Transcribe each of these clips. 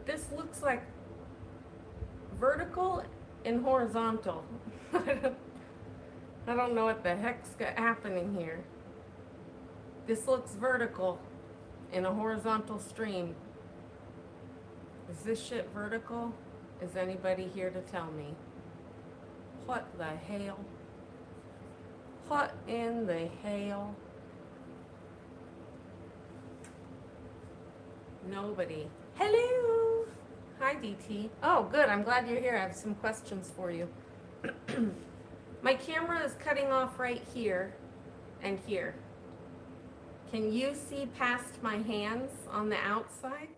this looks like vertical and horizontal. I don't know what the heck's happening here. This looks vertical in a horizontal stream. Is this shit vertical? Is anybody here to tell me? What the hell? What in the hell? Nobody. Hello! Hi, DT. Oh, good. I'm glad you're here. I have some questions for you. My camera is cutting off right here and here. Can you see past my hands on the outside?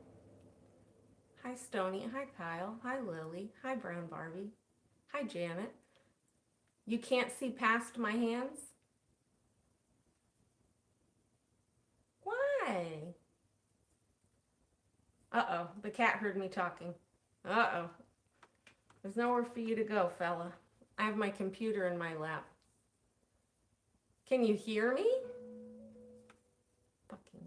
Hi, Stony. Hi, Kyle. Hi, Lily. Hi, Brown Barbie. Hi, Janet. You can't see past my hands? Why? Uh-oh, the cat heard me talking. Uh-oh. There's nowhere for you to go, fella. I have my computer in my lap. Can you hear me? Fucking.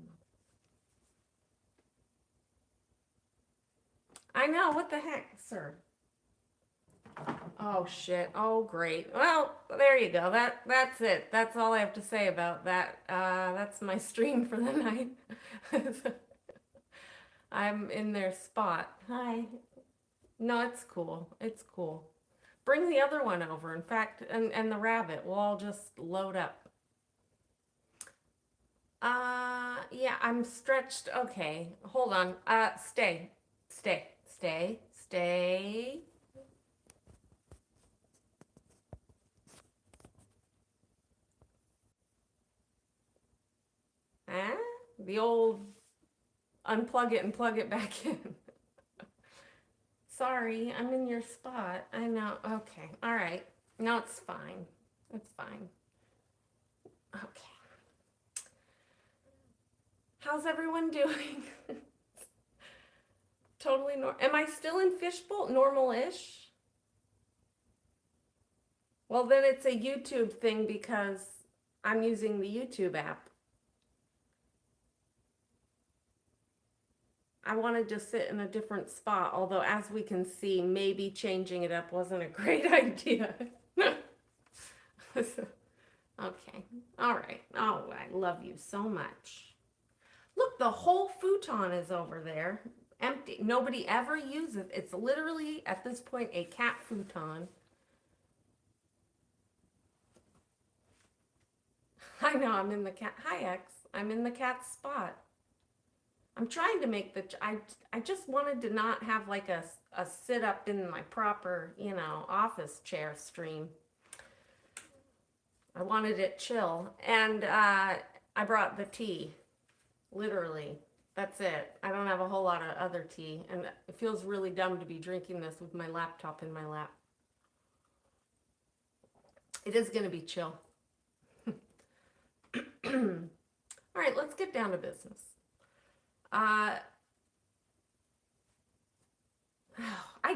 I know, what the heck, sir? Oh shit. Oh great. Well, there you go. That's it. That's all I have to say about that. That's my stream for the night. I'm in their spot. Hi. No, it's cool. It's cool. Bring the other one over. In fact, and the rabbit. We'll all just load up. Yeah, I'm stretched. Okay, hold on. Stay. Stay. Stay. Stay. Huh? The old unplug it and plug it back in. Sorry, I'm in your spot. I know. Okay. All right. No, it's fine. It's fine. Okay. How's everyone doing? Totally normal. Am I still in fishbowl? Normal-ish? Well, then it's a YouTube thing because I'm using the YouTube app. I wanted to sit in a different spot, although as we can see, maybe changing it up wasn't a great idea. Okay. All right. Oh, I love you so much. Look, the whole futon is over there. Empty. Nobody ever uses it. It's literally, at this point, a cat futon. I know, I'm in the cat. Hi, X. I'm in the cat spot. I'm trying to make the, I just wanted to not have like a sit up in my proper, office chair stream. I wanted it chill. And I brought the tea, literally. That's it. I don't have a whole lot of other tea. And it feels really dumb to be drinking this with my laptop in my lap. It is going to be chill. All right, let's get down to business. I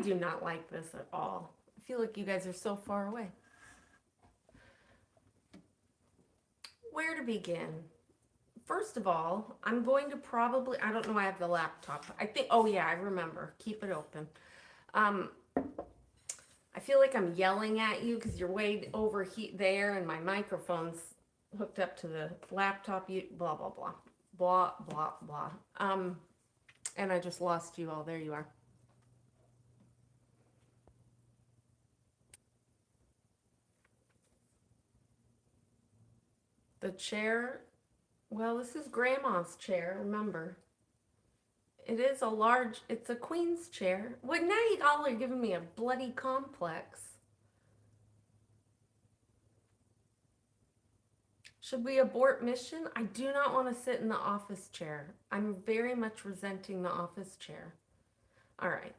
do not like this at all. I feel like you guys are so far away. Where to begin? First of all, I'm going to probably, I don't know, I have the laptop. I think, oh yeah, I remember. Keep it open. I feel like I'm yelling at you because you're way over there and my microphone's hooked up to the laptop. You blah, blah, blah. Blah, blah, blah. And I just lost you all. There you are. The chair, well, this is Grandma's chair, remember. It is a large, it's a queen's chair. Well, now you all are giving me a bloody complex. Should we abort mission? I do not want to sit in the office chair. I'm very much resenting the office chair. All right.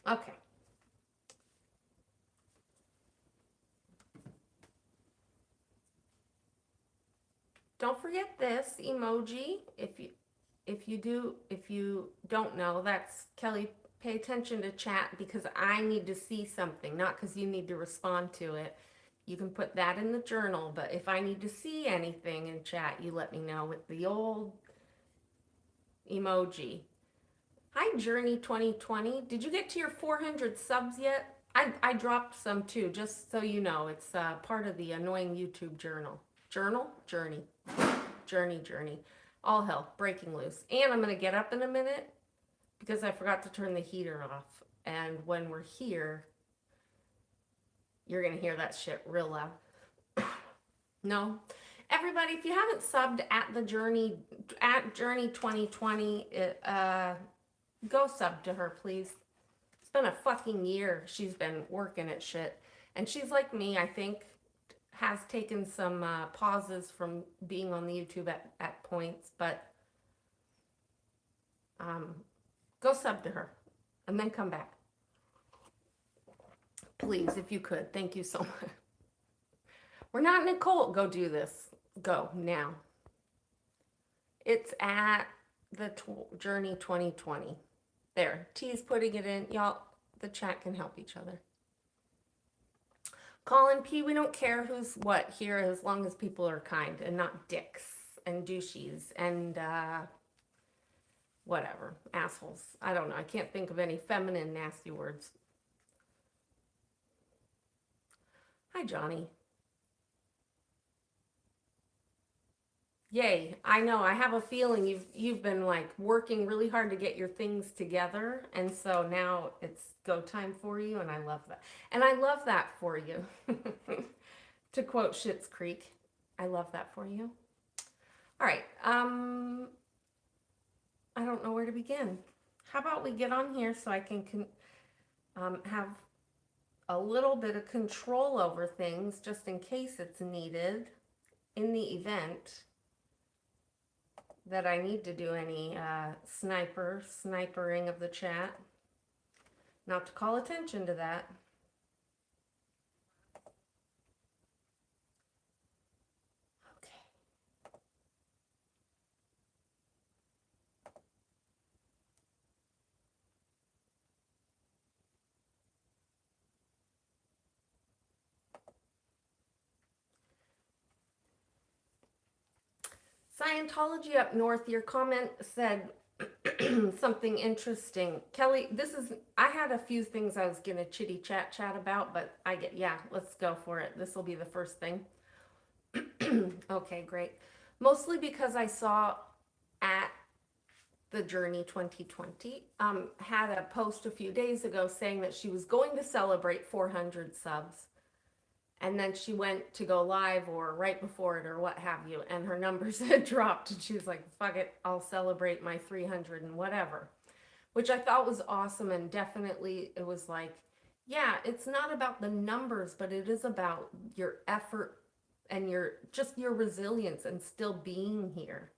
Okay. Don't forget this emoji. If you don't know, that's Kelly. Pay attention to chat because I need to see something, not because you need to respond to it. You can put that in the journal, but if I need to see anything in chat, you let me know with the old emoji. Hi, Journey 2020. Did you get to your 400 subs yet? I dropped some too, just so you know. It's part of the annoying YouTube journey. Journey. All hell, breaking loose. And I'm going to get up in a minute because I forgot to turn the heater off. And when we're here, you're going to hear that shit real loud. No? Everybody, if you haven't subbed at the Journey, at Journey 2020, go sub to her, please. It's been a fucking year she's been working at shit. And she's like me, I think, has taken some pauses from being on the YouTube at points, but go sub to her and then come back. Please, if you could. Thank you so much. We're not in a cult. Go do this. Go now. It's at the Journey 2020. There. T's putting it in. Y'all, the chat can help each other. Colin P, we don't care who's what here as long as people are kind and not dicks and douchies and whatever. Assholes. I don't know. I can't think of any feminine nasty words. Hi, Johnny. Yay. I know. I have a feeling you've been like working really hard to get your things together, and so now it's go time for you, and I love that. And I love that for you. To quote Schitt's Creek, I love that for you. All right. I don't know where to begin. How about we get on here so I can have a little bit of control over things just in case it's needed in the event that I need to do any snipering of the chat. Not to call attention to that. Okay. Scientology up north, your comment said something interesting. Kelly, I had a few things I was going to chitty chat about, but let's go for it. This will be the first thing. Okay, great. Mostly because I saw at the Journey 2020, had a post a few days ago saying that she was going to celebrate 400 subs. And then she went to go live or right before it or what have you, and her numbers had dropped, and she was like, fuck it, I'll celebrate my 300 and whatever, which I thought was awesome. And definitely it was like, yeah, it's not about the numbers, but it is about your effort and your resilience and still being here.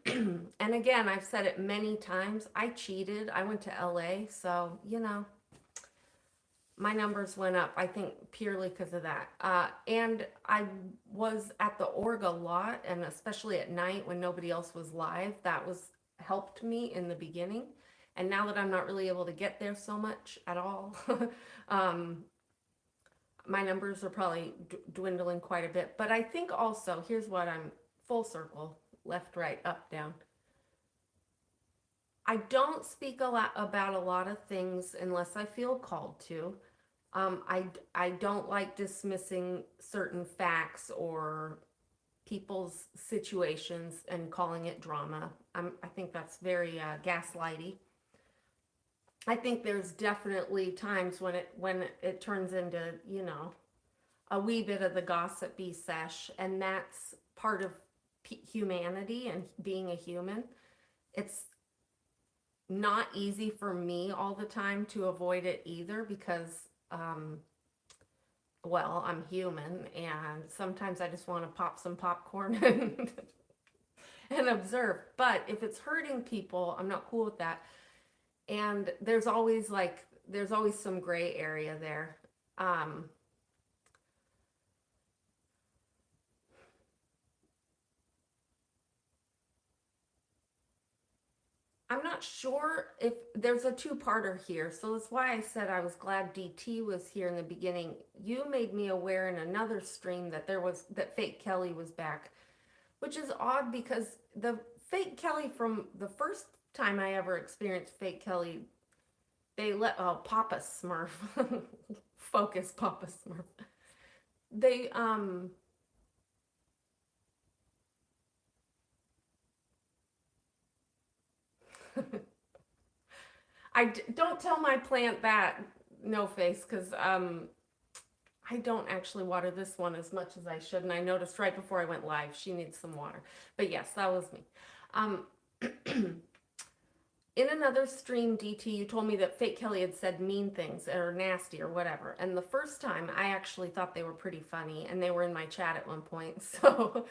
And again, I've said it many times, I cheated. I went to LA, so my numbers went up, I think, purely because of that. And I was at the org a lot, and especially at night when nobody else was live, that helped me in the beginning. And now that I'm not really able to get there so much at all, my numbers are probably dwindling quite a bit. But I think also, here's what I'm full circle, left, right, up, down. I don't speak about a lot of things unless I feel called to. I don't like dismissing certain facts or people's situations and calling it drama. I think that's very gaslighty. I think there's definitely times when it turns into a wee bit of the gossipy sesh, and that's part of humanity and being a human. It's not easy for me all the time to avoid it either because well, I'm human, and sometimes I just want to pop some popcorn and observe. But if it's hurting people, I'm not cool with that. And there's always some gray area there. I'm not sure if there's a two-parter here, so that's why I said I was glad DT was here in the beginning. You made me aware in another stream that that Fake Kelly was back. which is odd because the fake Kelly from the first time I ever experienced fake Kelly, they let Papa Smurf focus Papa Smurf. They don't tell my plant that, no face, because I don't actually water this one as much as I should, and I noticed right before I went live she needs some water. But yes, that was me. Um, in another stream, DT, you told me that Fake Kelly had said mean things or nasty or whatever. And the first time, I actually thought they were pretty funny, and they were in my chat at one point. So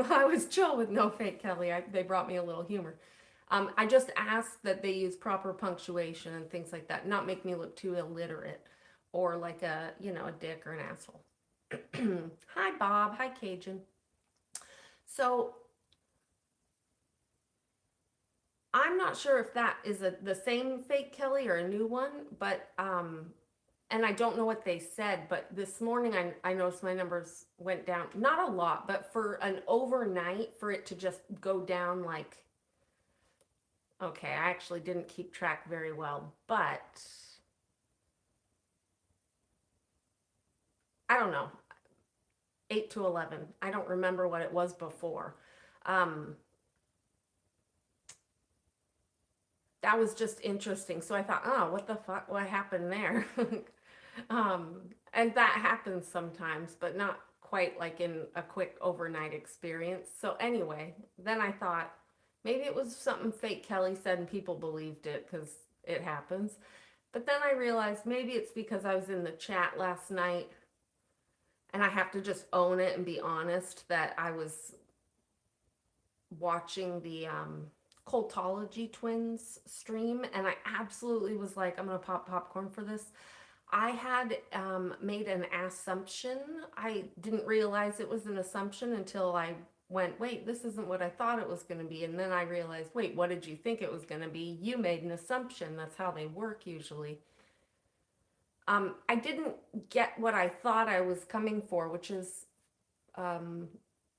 I was chill with no Fake Kelly. They brought me a little humor. I just asked that they use proper punctuation and things like that, not make me look too illiterate or like a, a dick or an asshole. Hi, Bob. Hi, Cajun. So I'm not sure if that is the same fake Kelly or a new one, but and I don't know what they said, but this morning I noticed my numbers went down, not a lot, but for an overnight, for it to just go down like, okay, I actually didn't keep track very well, but I don't know, 8 to 11. I don't remember what it was before. Um, that was just interesting. So I thought, oh, what the fuck? What happened there? um, and that happens sometimes, but not quite like in a quick overnight experience. So anyway, then I thought maybe it was something fake Kelly said and people believed it because it happens. But then I realized maybe it's because I was in the chat last night and I have to just own it and be honest that I was watching the Cultology twins stream, and I absolutely was like, I'm gonna pop popcorn for this. I had made an assumption. I didn't realize it was an assumption until I went, wait, this isn't what I thought it was going to be. And then I realized, wait, what did you think it was going to be? You made an assumption. That's how they work usually. I didn't get what I thought I was coming for, which is um,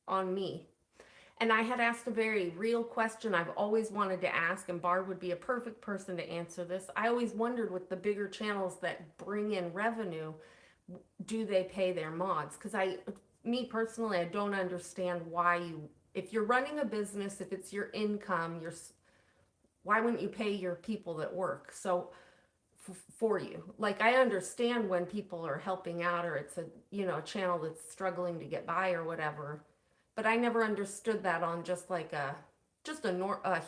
on me. And I had asked a very real question I've always wanted to ask, and Barb would be a perfect person to answer this. I always wondered with the bigger channels that bring in revenue, do they pay their mods? Because me personally, I don't understand why if you're running a business, if it's your income, why wouldn't you pay your people that work? So for you, like I understand when people are helping out or it's a channel that's struggling to get by or whatever, but I never understood that on just like a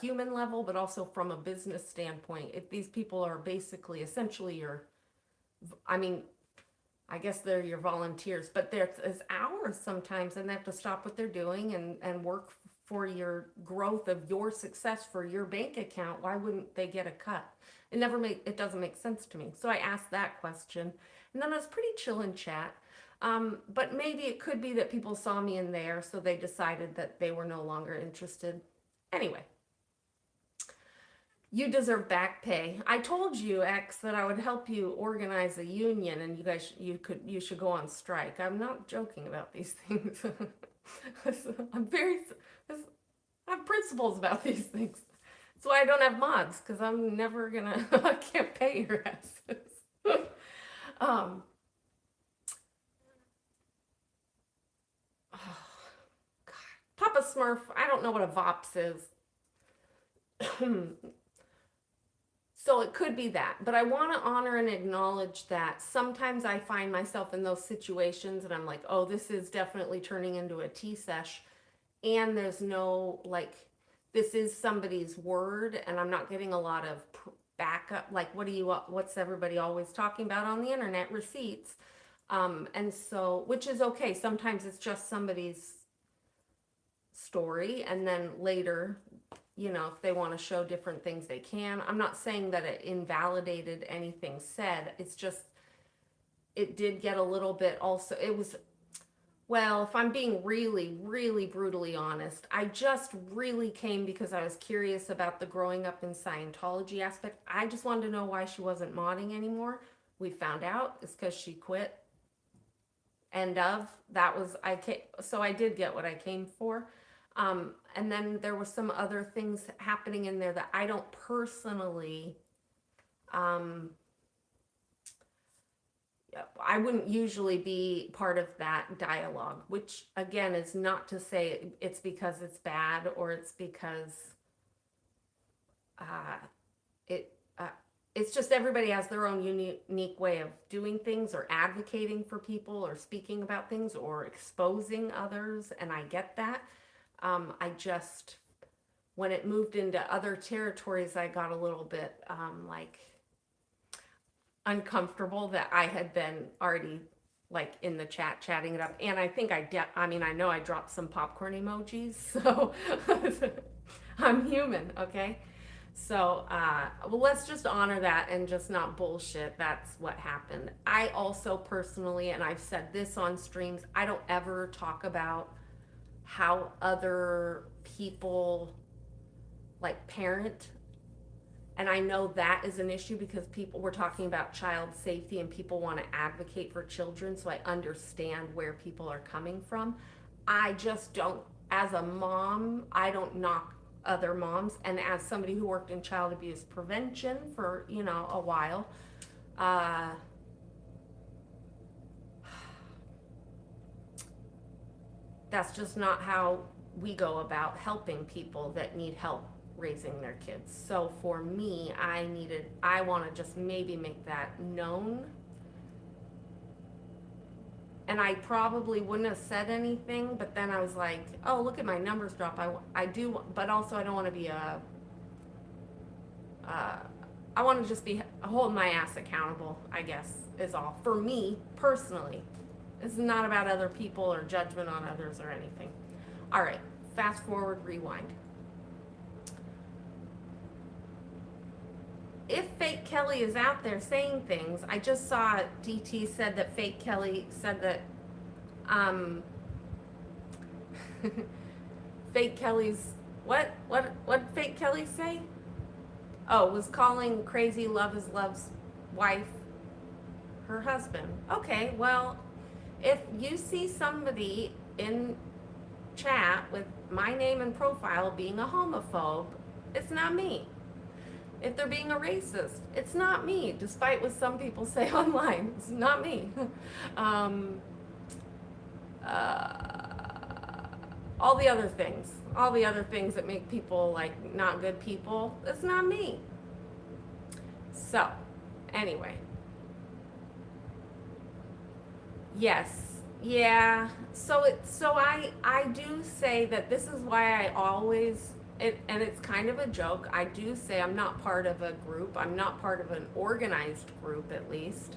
human level, but also from a business standpoint. If these people are basically essentially I mean, I guess they're your volunteers, but there's hours sometimes, and they have to stop what they're doing and work for your growth of your success for your bank account. Why wouldn't they get a cut? It doesn't make sense to me. So I asked that question, and then I was pretty chill in chat. But maybe it could be that people saw me in there, so they decided that they were no longer interested. Anyway, you deserve back pay. I told you, X, that I would help you organize a union, and you should go on strike. I'm not joking about these things. I'm very, I have principles about these things. That's why I don't have mods, because I'm never gonna, I can't pay your asses. um, oh, Papa Smurf, I don't know what a VOPS is. So it could be that, but I want to honor and acknowledge that sometimes I find myself in those situations and I'm like, oh, this is definitely turning into a tea sesh, and there's no like, this is somebody's word, and I'm not getting a lot of backup. Like, what's everybody always talking about on the internet? Receipts. And so, which is okay. Sometimes it's just somebody's story, and then later, if they want to show different things, they can. I'm not saying that it invalidated anything said. It's just, it did get a little bit also, it was, well, if I'm being really, really brutally honest, I just really came because I was curious about the growing up in Scientology aspect. I just wanted to know why she wasn't modding anymore. We found out it's because she quit. End of. That was, so I did get what I came for. And then there were some other things happening in there that I don't personally, um, I wouldn't usually be part of that dialogue, which again is not to say it's because it's bad or it's because uh, it it's just everybody has their own unique way of doing things or advocating for people or speaking about things or exposing others, and I get that. I just, when it moved into other territories, I got a little bit like uncomfortable that I had been already like in the chat chatting it up, and I think I mean, I know I dropped some popcorn emojis, so I'm human, okay? So, well, let's just honor that and just not bullshit. That's what happened. I also personally, and I've said this on streams, I don't ever talk about how other people like parent. And I know that is an issue because people were talking about child safety and people want to advocate for children. So I understand where people are coming from. I just don't, as a mom, I don't knock other moms. And as somebody who worked in child abuse prevention for, you know, a while, that's just not how we go about helping people that need help raising their kids. So for me, I want to just maybe make that known. And I probably wouldn't have said anything, but then I was like, oh, look at my numbers drop. I do, but also I don't want to be I want to just be hold my ass accountable, I guess, is all. For me, personally. This is not about other people or judgment on others or anything. All right, fast forward, rewind. If Fake Kelly is out there saying things, I just saw DT said that Fake Kelly said that Fake Kelly's what Fake Kelly say? Oh, was calling crazy Love is Love's wife her husband. Okay, well, if you see somebody in chat with my name and profile being a homophobe, it's not me. If they're being a racist, it's not me, despite what some people say online. It's not me. All the other things that make people like not good people, it's not me. So, anyway. Yes. Yeah. So I do say that this is why I always and it's kind of a joke. I do say I'm not part of a group. I'm not part of an organized group, at least.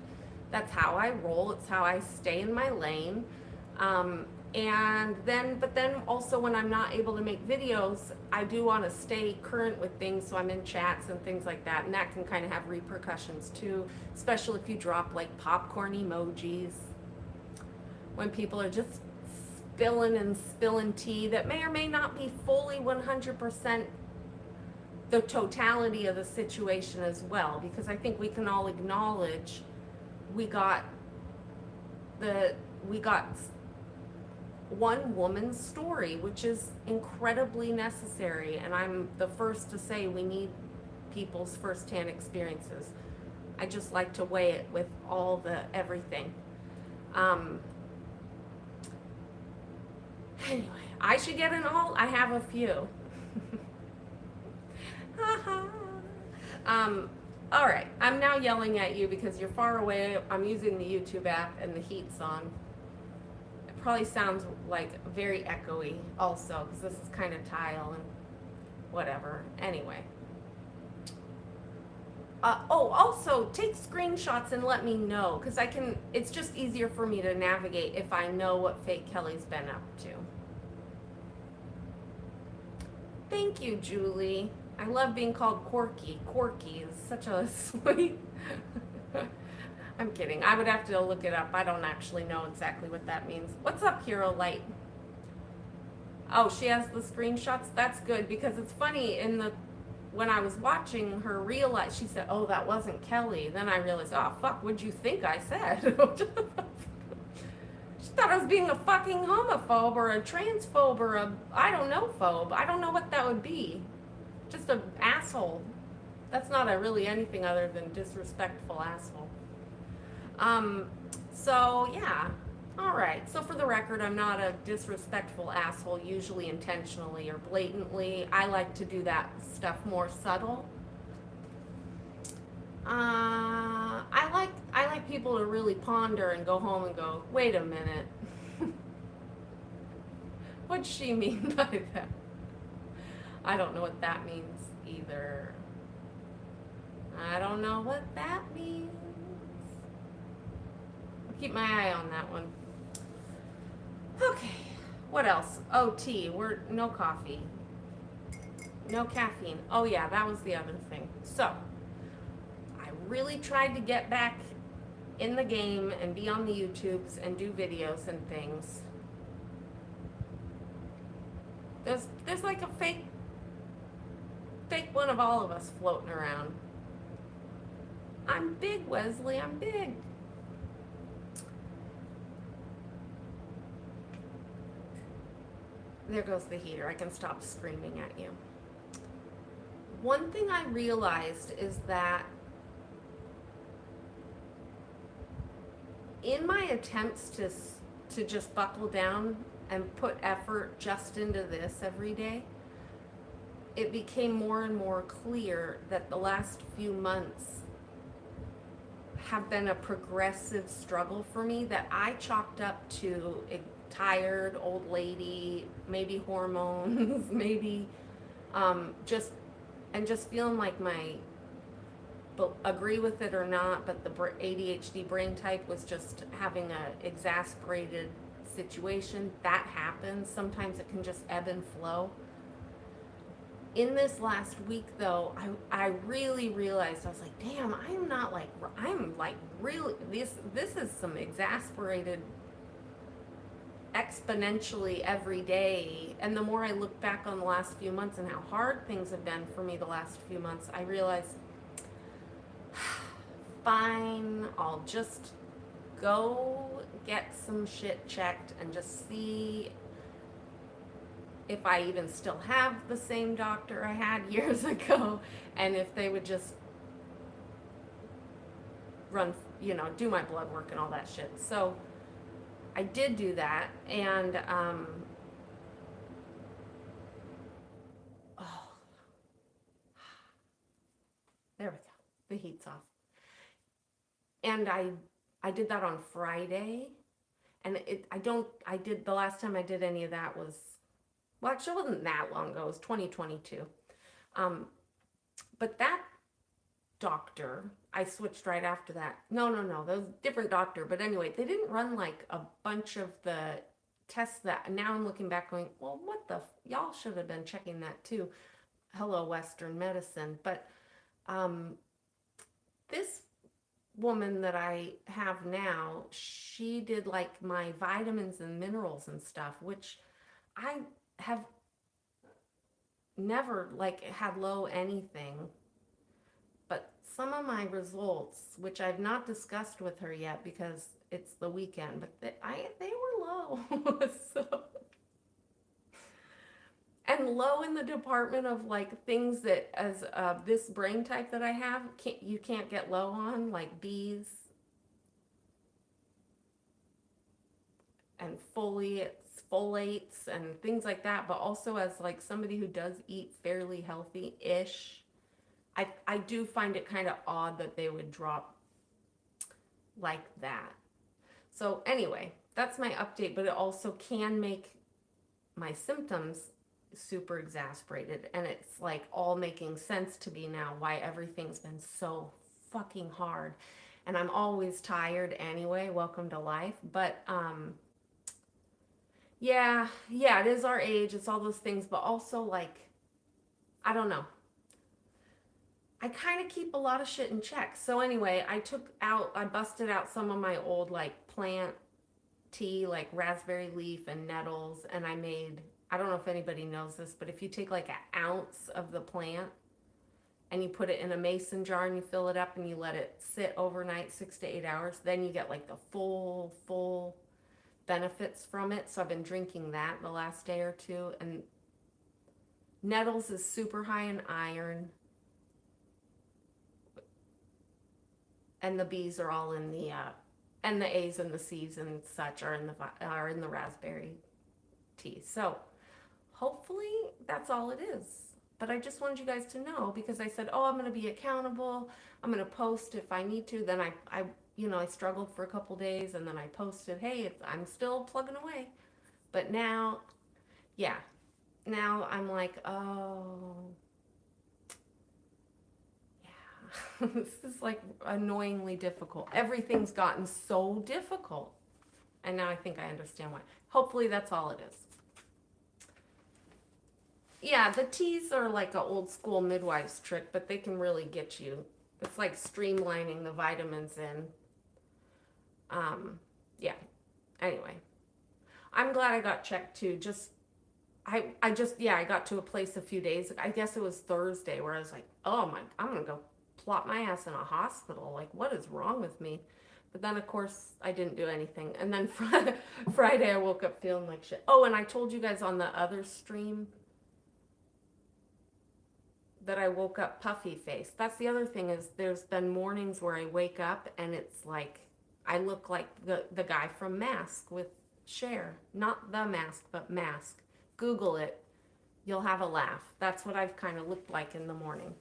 That's how I roll. It's how I stay in my lane. But then also when I'm not able to make videos, I do want to stay current with things. So I'm in chats and things like that. And that can kind of have repercussions too, especially if you drop like popcorn emojis when people are just spilling tea that may or may not be fully 100% the totality of the situation as well, because I think we can all acknowledge we got one woman's story, which is incredibly necessary, and I'm the first to say we need people's firsthand experiences. I just like to weigh it with all the everything. Anyway, I should get an alt. I have a few. All right. I'm now yelling at you because you're far away. I'm using the YouTube app and the heat's on. It probably sounds like very echoey also because this is kind of tile and whatever. Anyway. Also take screenshots and let me know because it's just easier for me to navigate if I know what Fake Kelly's been up to. Thank you, Julie. I love being called Corky. Corky is such a sweet. I'm kidding. I would have to look it up. I don't actually know exactly what that means. What's up, Hero Light? Oh, she has the screenshots? That's good because it's funny when I was watching her realize, she said, oh, that wasn't Kelly. Then I realized, oh, fuck, what'd you think I said? She thought I was being a fucking homophobe or a transphobe or a, I don't know, phobe. I don't know what that would be. Just an asshole. That's not a really anything other than disrespectful asshole. Um, so yeah. All right. So for the record, I'm not a disrespectful asshole, usually intentionally or blatantly. I like to do that stuff more subtle. I like people to really ponder and go home and go, wait a minute. What'd she mean by that? I don't know what that means either. I don't know what that means. I'll keep my eye on that one. Okay. What else? Oh, tea. We're no coffee. No caffeine. Oh yeah, that was the other thing. So, I really tried to get back in the game and be on the YouTubes and do videos and things. There's like a fake one of all of us floating around. I'm big, Wesley. I'm big. There goes the heater. I can stop screaming at you. One thing I realized is that in my attempts to just buckle down and put effort just into this every day, it became more and more clear that the last few months have been a progressive struggle for me that I chalked up to a tired old lady, maybe hormones, maybe just feeling like my, but agree with it or not, but the ADHD brain type was just having a exasperated situation. That happens. Sometimes it can just ebb and flow. In this last week though, I really realized, I was like, damn, I'm like really, this is some exasperated exponentially every day. And the more I look back on the last few months and how hard things have been for me the last few months, I realized, fine, I'll just go get some shit checked and just see if I even still have the same doctor I had years ago, and if they would just run, do my blood work and all that shit. So I did do that, and oh, there we go. The heat's off. And I did that on Friday, and I did, the last time I did any of that was, well, actually, it wasn't that long ago. It was 2022. But that doctor, I switched right after that. No, that was a different doctor. But anyway, they didn't run like a bunch of the tests that, now I'm looking back going, well, y'all should have been checking that too. Hello, Western medicine. But this woman that I have now, she did like my vitamins and minerals and stuff, which I have never like had low anything, but some of my results, which I've not discussed with her yet because it's the weekend, but they were low. So, and low in the department of like things that, as this brain type that I have, you can't get low on, like B's and folates and things like that, but also as like somebody who does eat fairly healthy-ish, I do find it kind of odd that they would drop like that. So anyway, that's my update, but it also can make my symptoms super exasperated, and it's like all making sense to me now why everything's been so fucking hard. And I'm always tired anyway, welcome to life. But yeah, it is our age, it's all those things, but also like, I don't know. I kind of keep a lot of shit in check. So anyway, I busted out some of my old like plant tea, like raspberry leaf and nettles, and I don't know if anybody knows this, but if you take like an ounce of the plant and you put it in a mason jar and you fill it up and you let it sit overnight, 6 to 8 hours, then you get like the full benefits from it. So I've been drinking that the last day or two. And nettles is super high in iron. And the B's are all in the, and the A's and the C's and such are in the raspberry tea. So hopefully that's all it is. But I just wanted you guys to know because I said, oh, I'm going to be accountable. I'm going to post if I need to. Then I struggled for a couple days and then I posted, hey, I'm still plugging away. But now, yeah, now I'm like, oh, yeah, this is like annoyingly difficult. Everything's gotten so difficult. And now I think I understand why. Hopefully that's all it is. Yeah, the teas are like an old school midwife's trick, but they can really get you. It's like streamlining the vitamins in. Yeah. Anyway, I'm glad I got checked too. I got to a place a few days. I guess it was Thursday where I was like, oh my, I'm gonna go plop my ass in a hospital. Like, what is wrong with me? But then, of course, I didn't do anything. And then Friday, I woke up feeling like shit. Oh, and I told you guys on the other stream that I woke up puffy faced. That's the other thing is there's been mornings where I wake up and it's like I look like the guy from Mask with Cher. Not The Mask, but Mask. Google it. You'll have a laugh. That's what I've kind of looked like in the morning.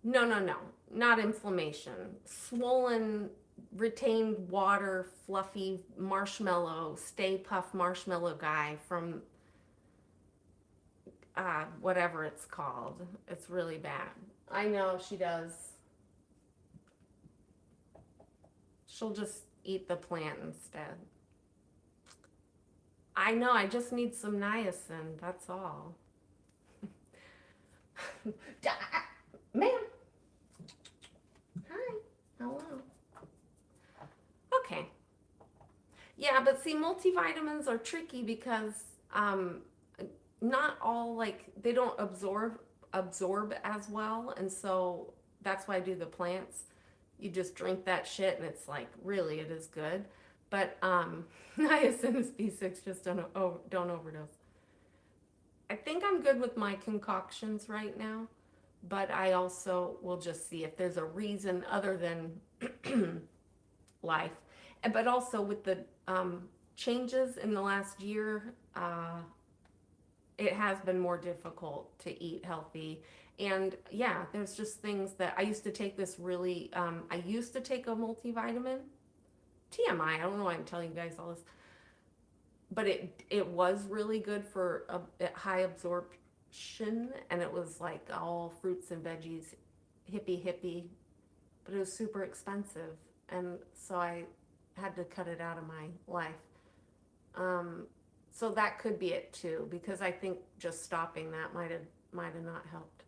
No, no, no. Not inflammation. Swollen, retained water, fluffy marshmallow, Stay Puff marshmallow guy from whatever it's called. It's really bad. I know she does. She'll just eat the plant instead. I know, I just need some niacin, that's all. Ma'am. Hi. Hello. Okay. Yeah, but see, multivitamins are tricky because not all they don't absorb as well, and so that's why I do the plants. You just drink that shit, and it's like really it is good. But niacin is B6, just don't overdose. I think I'm good with my concoctions right now, but I also will just see if there's a reason other than life. But also with the changes in the last year, it has been more difficult to eat healthy. And yeah, there's just things that I used to take this really, I used to take a multivitamin. TMI, I don't know why I'm telling you guys all this. But it was really good for high absorption, and it was like all fruits and veggies, hippie, but it was super expensive, and so I had to cut it out of my life. So that could be it too, because I think just stopping that might have not helped.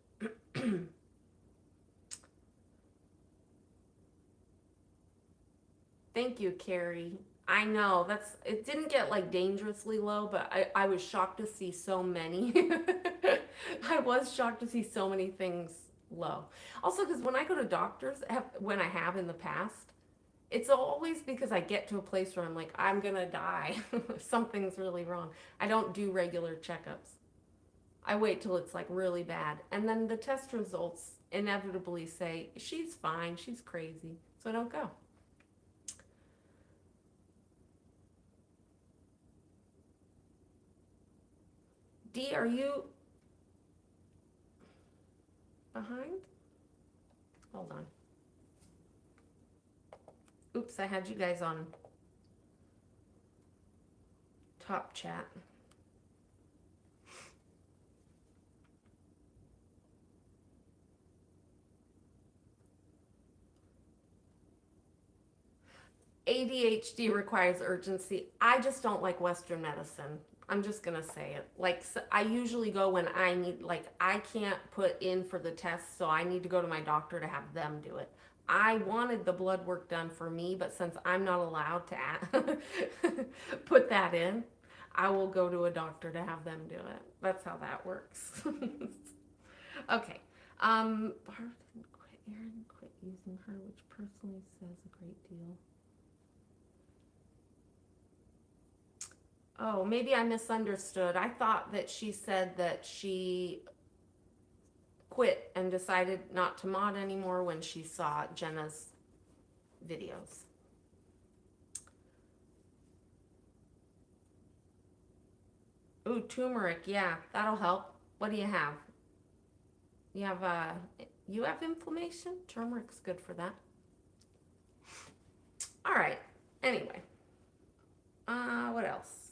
Thank you, Carrie. I know it didn't get dangerously low, but I was shocked to see so many. I was shocked to see so many things low. Also, because when I go to doctors, when I have in the past, it's always because I get to a place where I'm like, I'm gonna die. Something's really wrong. I don't do regular checkups. I wait till it's really bad. And then the test results inevitably say, she's fine, she's crazy. So I don't go. D, are you behind? Hold on. Oops, I had you guys on top chat. ADHD requires urgency. I just don't like Western medicine. I'm just gonna say it. So I usually go when I need, I can't put in for the test, so I need to go to my doctor to have them do it. I wanted the blood work done for me, but since I'm not allowed to put that in, I will go to a doctor to have them do it. That's how that works. Okay. Aaron quit using her, which personally says a great deal. Oh, maybe I misunderstood. I thought that she said that she quit and decided not to mod anymore when she saw Jenna's videos. Ooh, turmeric, yeah, that'll help. What do you have? You have inflammation? Turmeric's good for that. All right. Anyway, what else?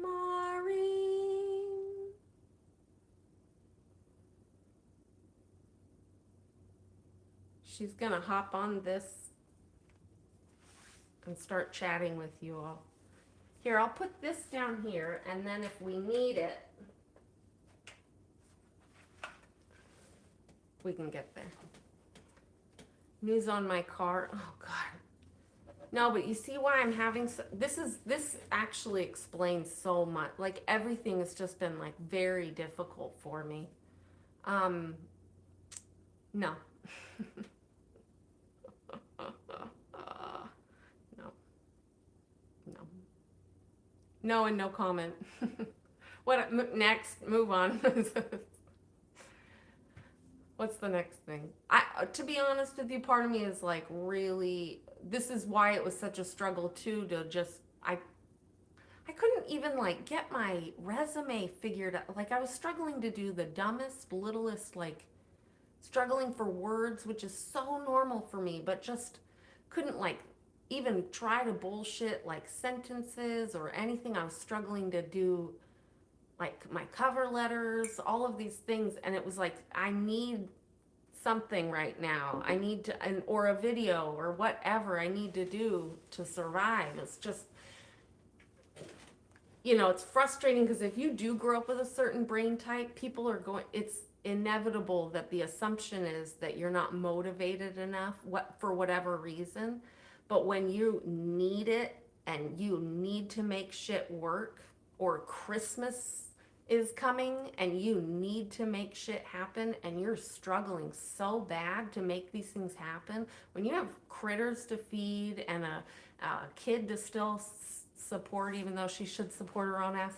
Maureen. She's gonna hop on this and start chatting with you all. Here, I'll put this down here, and then if we need it, we can get there. News on my car. Oh God. No, but you see why I'm having this actually explains so much. Like everything has just been like very difficult for me. No. No. No. No and no comment. What next? Move on. What's the next thing? To be honest with you, part of me is like really. This is why it was such a struggle too. To just I couldn't even like get my resume figured out. Like I was struggling to do the dumbest, littlest, like struggling for words, which is so normal for me, but just couldn't like even try to bullshit like sentences or anything. I was struggling to do like my cover letters, all of these things, and it was like I need something right now. I need to or a video or whatever I need to do to survive. It's just it's frustrating because if you do grow up with a certain brain type, people are going it's inevitable that the assumption is that you're not motivated enough for whatever reason. But when you need it and you need to make shit work, or Christmas is coming and you need to make shit happen and you're struggling so bad to make these things happen, when you have critters to feed and a kid to still support, even though she should support her own ass,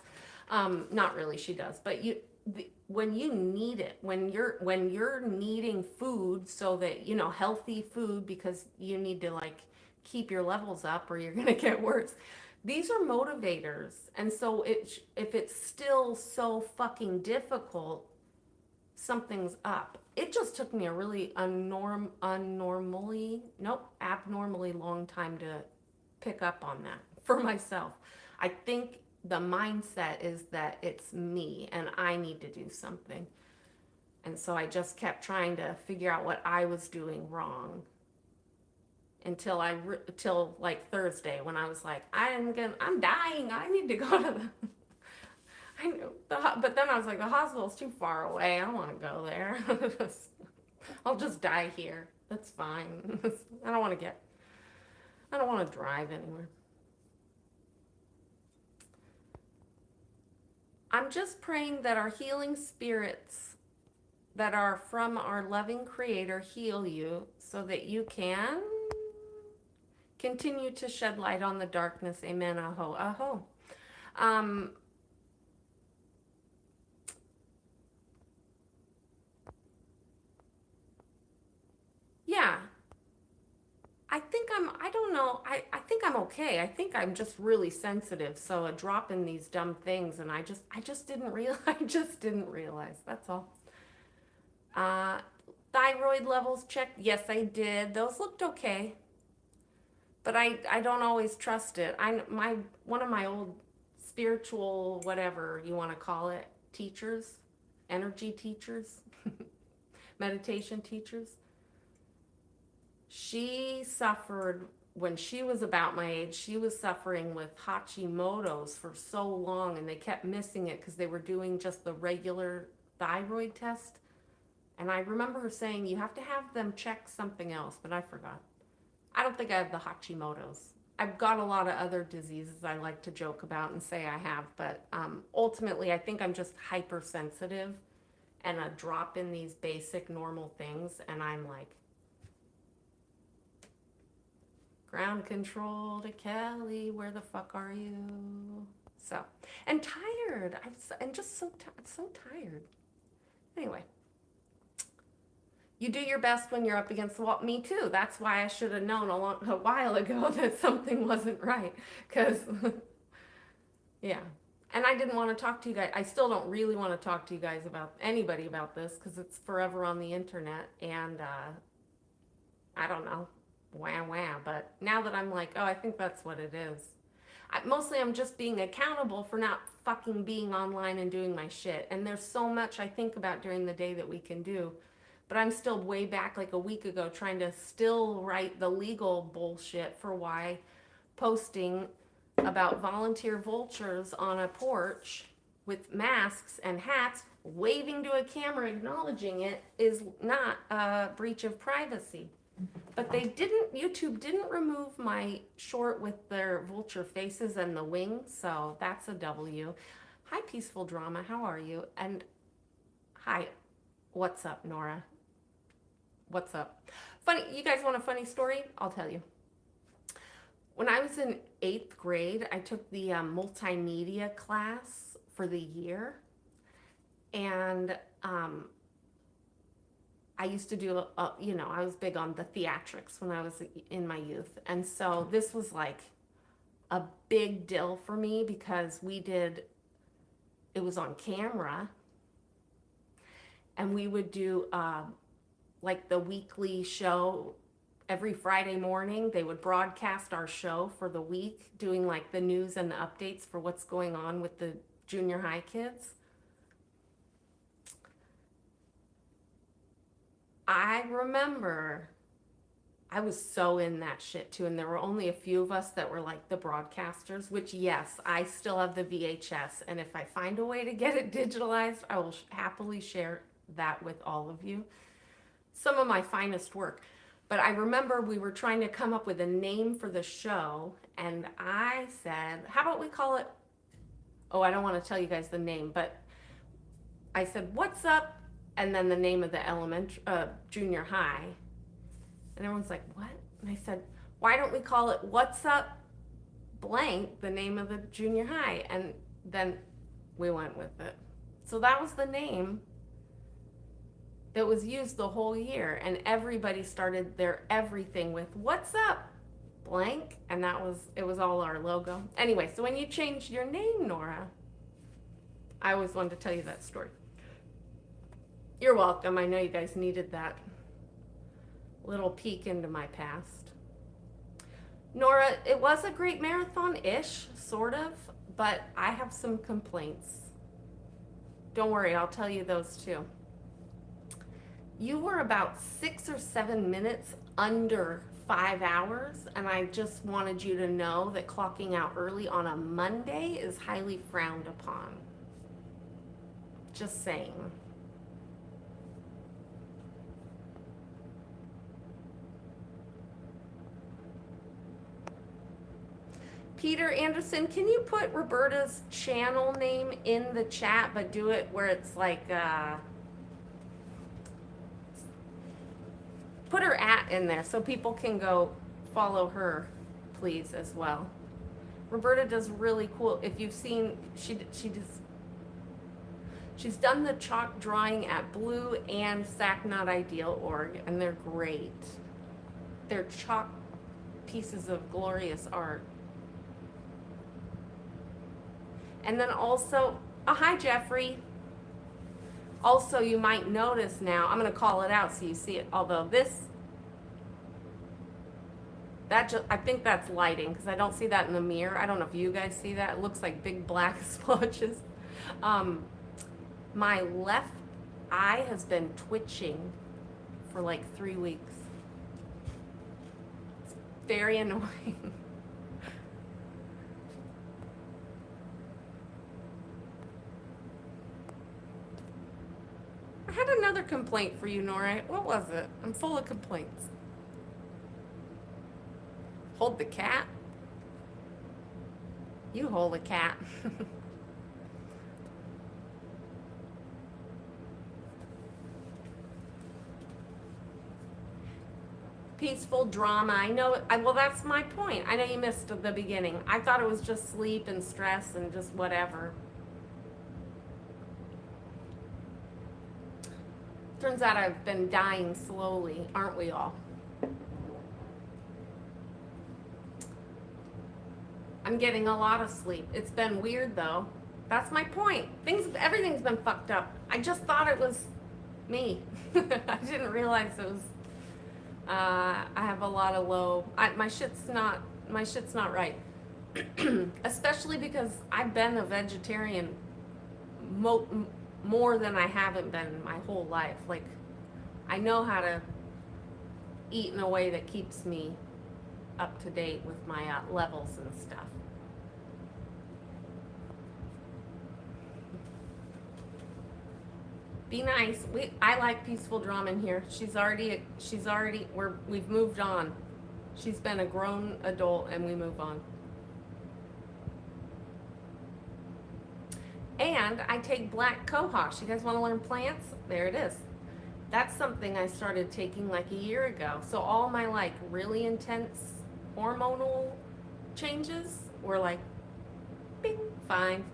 not really, she does, but when you need it, when you're needing food, so that healthy food, because you need to like keep your levels up or you're gonna get worse. These are motivators. And so if it's still so fucking difficult, something's up. It just took me a really abnormally long time to pick up on that for myself. I think the mindset is that it's me and I need to do something. And so I just kept trying to figure out what I was doing wrong until like Thursday, when I was like, I'm dying. I need to go to the. I know, but then I was like, the hospital's too far away. I don't want to go there. I'll just die here. That's fine. I don't want to drive anywhere. I'm just praying that our healing spirits that are from our loving Creator heal you so that you can continue to shed light on the darkness. Amen. Aho. Aho. Yeah. I don't know. I think I'm okay. I think I'm just really sensitive. So a drop in these dumb things, and I just didn't realize, That's all. Thyroid levels checked. Yes, I did. Those looked okay. But I don't always trust it. One of my old spiritual, whatever you want to call it, teachers, energy teachers, meditation teachers, she suffered when she was about my age. She was suffering with Hashimoto's for so long, and they kept missing it because they were doing just the regular thyroid test. And I remember her saying, you have to have them check something else, but I forgot. I don't think I have the Hashimoto's. I've got a lot of other diseases I like to joke about and say I have, but ultimately I think I'm just hypersensitive and a drop in these basic normal things, and I'm like, ground control to Kelly, where the fuck are you? So, and tired. I'm just so tired. Anyway, you do your best when you're up against the wall. Me too. That's why I should have known a while ago that something wasn't right. Because, yeah. And I didn't want to talk to you guys. I still don't really want to talk to you guys about anybody about this because it's forever on the internet. And I don't know. Wah, wah. But now that I'm like, oh, I think that's what it is. Mostly I'm just being accountable for not fucking being online and doing my shit. And there's so much I think about during the day that we can do. But I'm still way back like a week ago trying to still write the legal bullshit for why posting about volunteer vultures on a porch with masks and hats, waving to a camera, acknowledging it, is not a breach of privacy. But YouTube didn't remove my short with their vulture faces and the wings, so that's a W. Hi, Peaceful Drama, how are you? And hi, what's up, Nora? What's up? Funny, you guys want a funny story? I'll tell you. When I was in 8th grade, I took the multimedia class for the year, and I used to do, I was big on the theatrics when I was in my youth. And so this was like a big deal for me because it was on camera, and we would do like the weekly show every Friday morning. They would broadcast our show for the week, doing like the news and the updates for what's going on with the junior high kids. I remember I was so in that shit too, and there were only a few of us that were like the broadcasters, which yes, I still have the VHS, and if I find a way to get it digitalized, I will happily share that with all of you. Some of my finest work. But I remember we were trying to come up with a name for the show, and I said, how about we call it, oh, I don't want to tell you guys the name, but I said, what's up? And then the name of the junior high. And everyone's like, what? And I said, why don't we call it What's Up Blank, the name of the junior high? And then we went with it. So that was the name that was used the whole year. And everybody started their everything with What's Up Blank? And it was all our logo. Anyway, so when you changed your name, Nora, I always wanted to tell you that story. You're welcome. I know you guys needed that little peek into my past. Nora, it was a great marathon-ish, sort of, but I have some complaints. Don't worry, I'll tell you those too. You were about 6 or 7 minutes under 5 hours, and I just wanted you to know that clocking out early on a Monday is highly frowned upon. Just saying. Peter Anderson, can you put Roberta's channel name in the chat, but do it where it's like, put her @ in there so people can go follow her, please, as well. Roberta does really cool, if you've seen, she's done the chalk drawing at Blue and Sac Not Ideal org, and they're great. They're chalk pieces of glorious art. And then also, hi Jeffrey. Also, you might notice now, I'm gonna call it out so you see it, although I think that's lighting, because I don't see that in the mirror. I don't know if you guys see that. It looks like big black splotches. My left eye has been twitching for like 3 weeks. It's very annoying. I had another complaint for you, Nora. What was it? I'm full of complaints. Hold the cat? You hold a cat. Peaceful drama. I know. Well, that's my point. I know you missed the beginning. I thought it was just sleep and stress and just whatever. Turns out I've been dying slowly, aren't we all? I'm getting a lot of sleep. It's been weird though. That's my point. Everything's been fucked up. I just thought it was me. I didn't realize it was. I have a lot of my shit's not right. Especially because I've been a vegetarian more than I haven't been my whole life. Like, I know how to eat in a way that keeps me up to date with my levels and stuff. Be nice. I like peaceful drama in here. We've moved on. She's been a grown adult and we move on. And I take black cohosh. You guys want to learn plants? There it is. That's something I started taking like a year ago. So all my like really intense hormonal changes were like, bing, fine.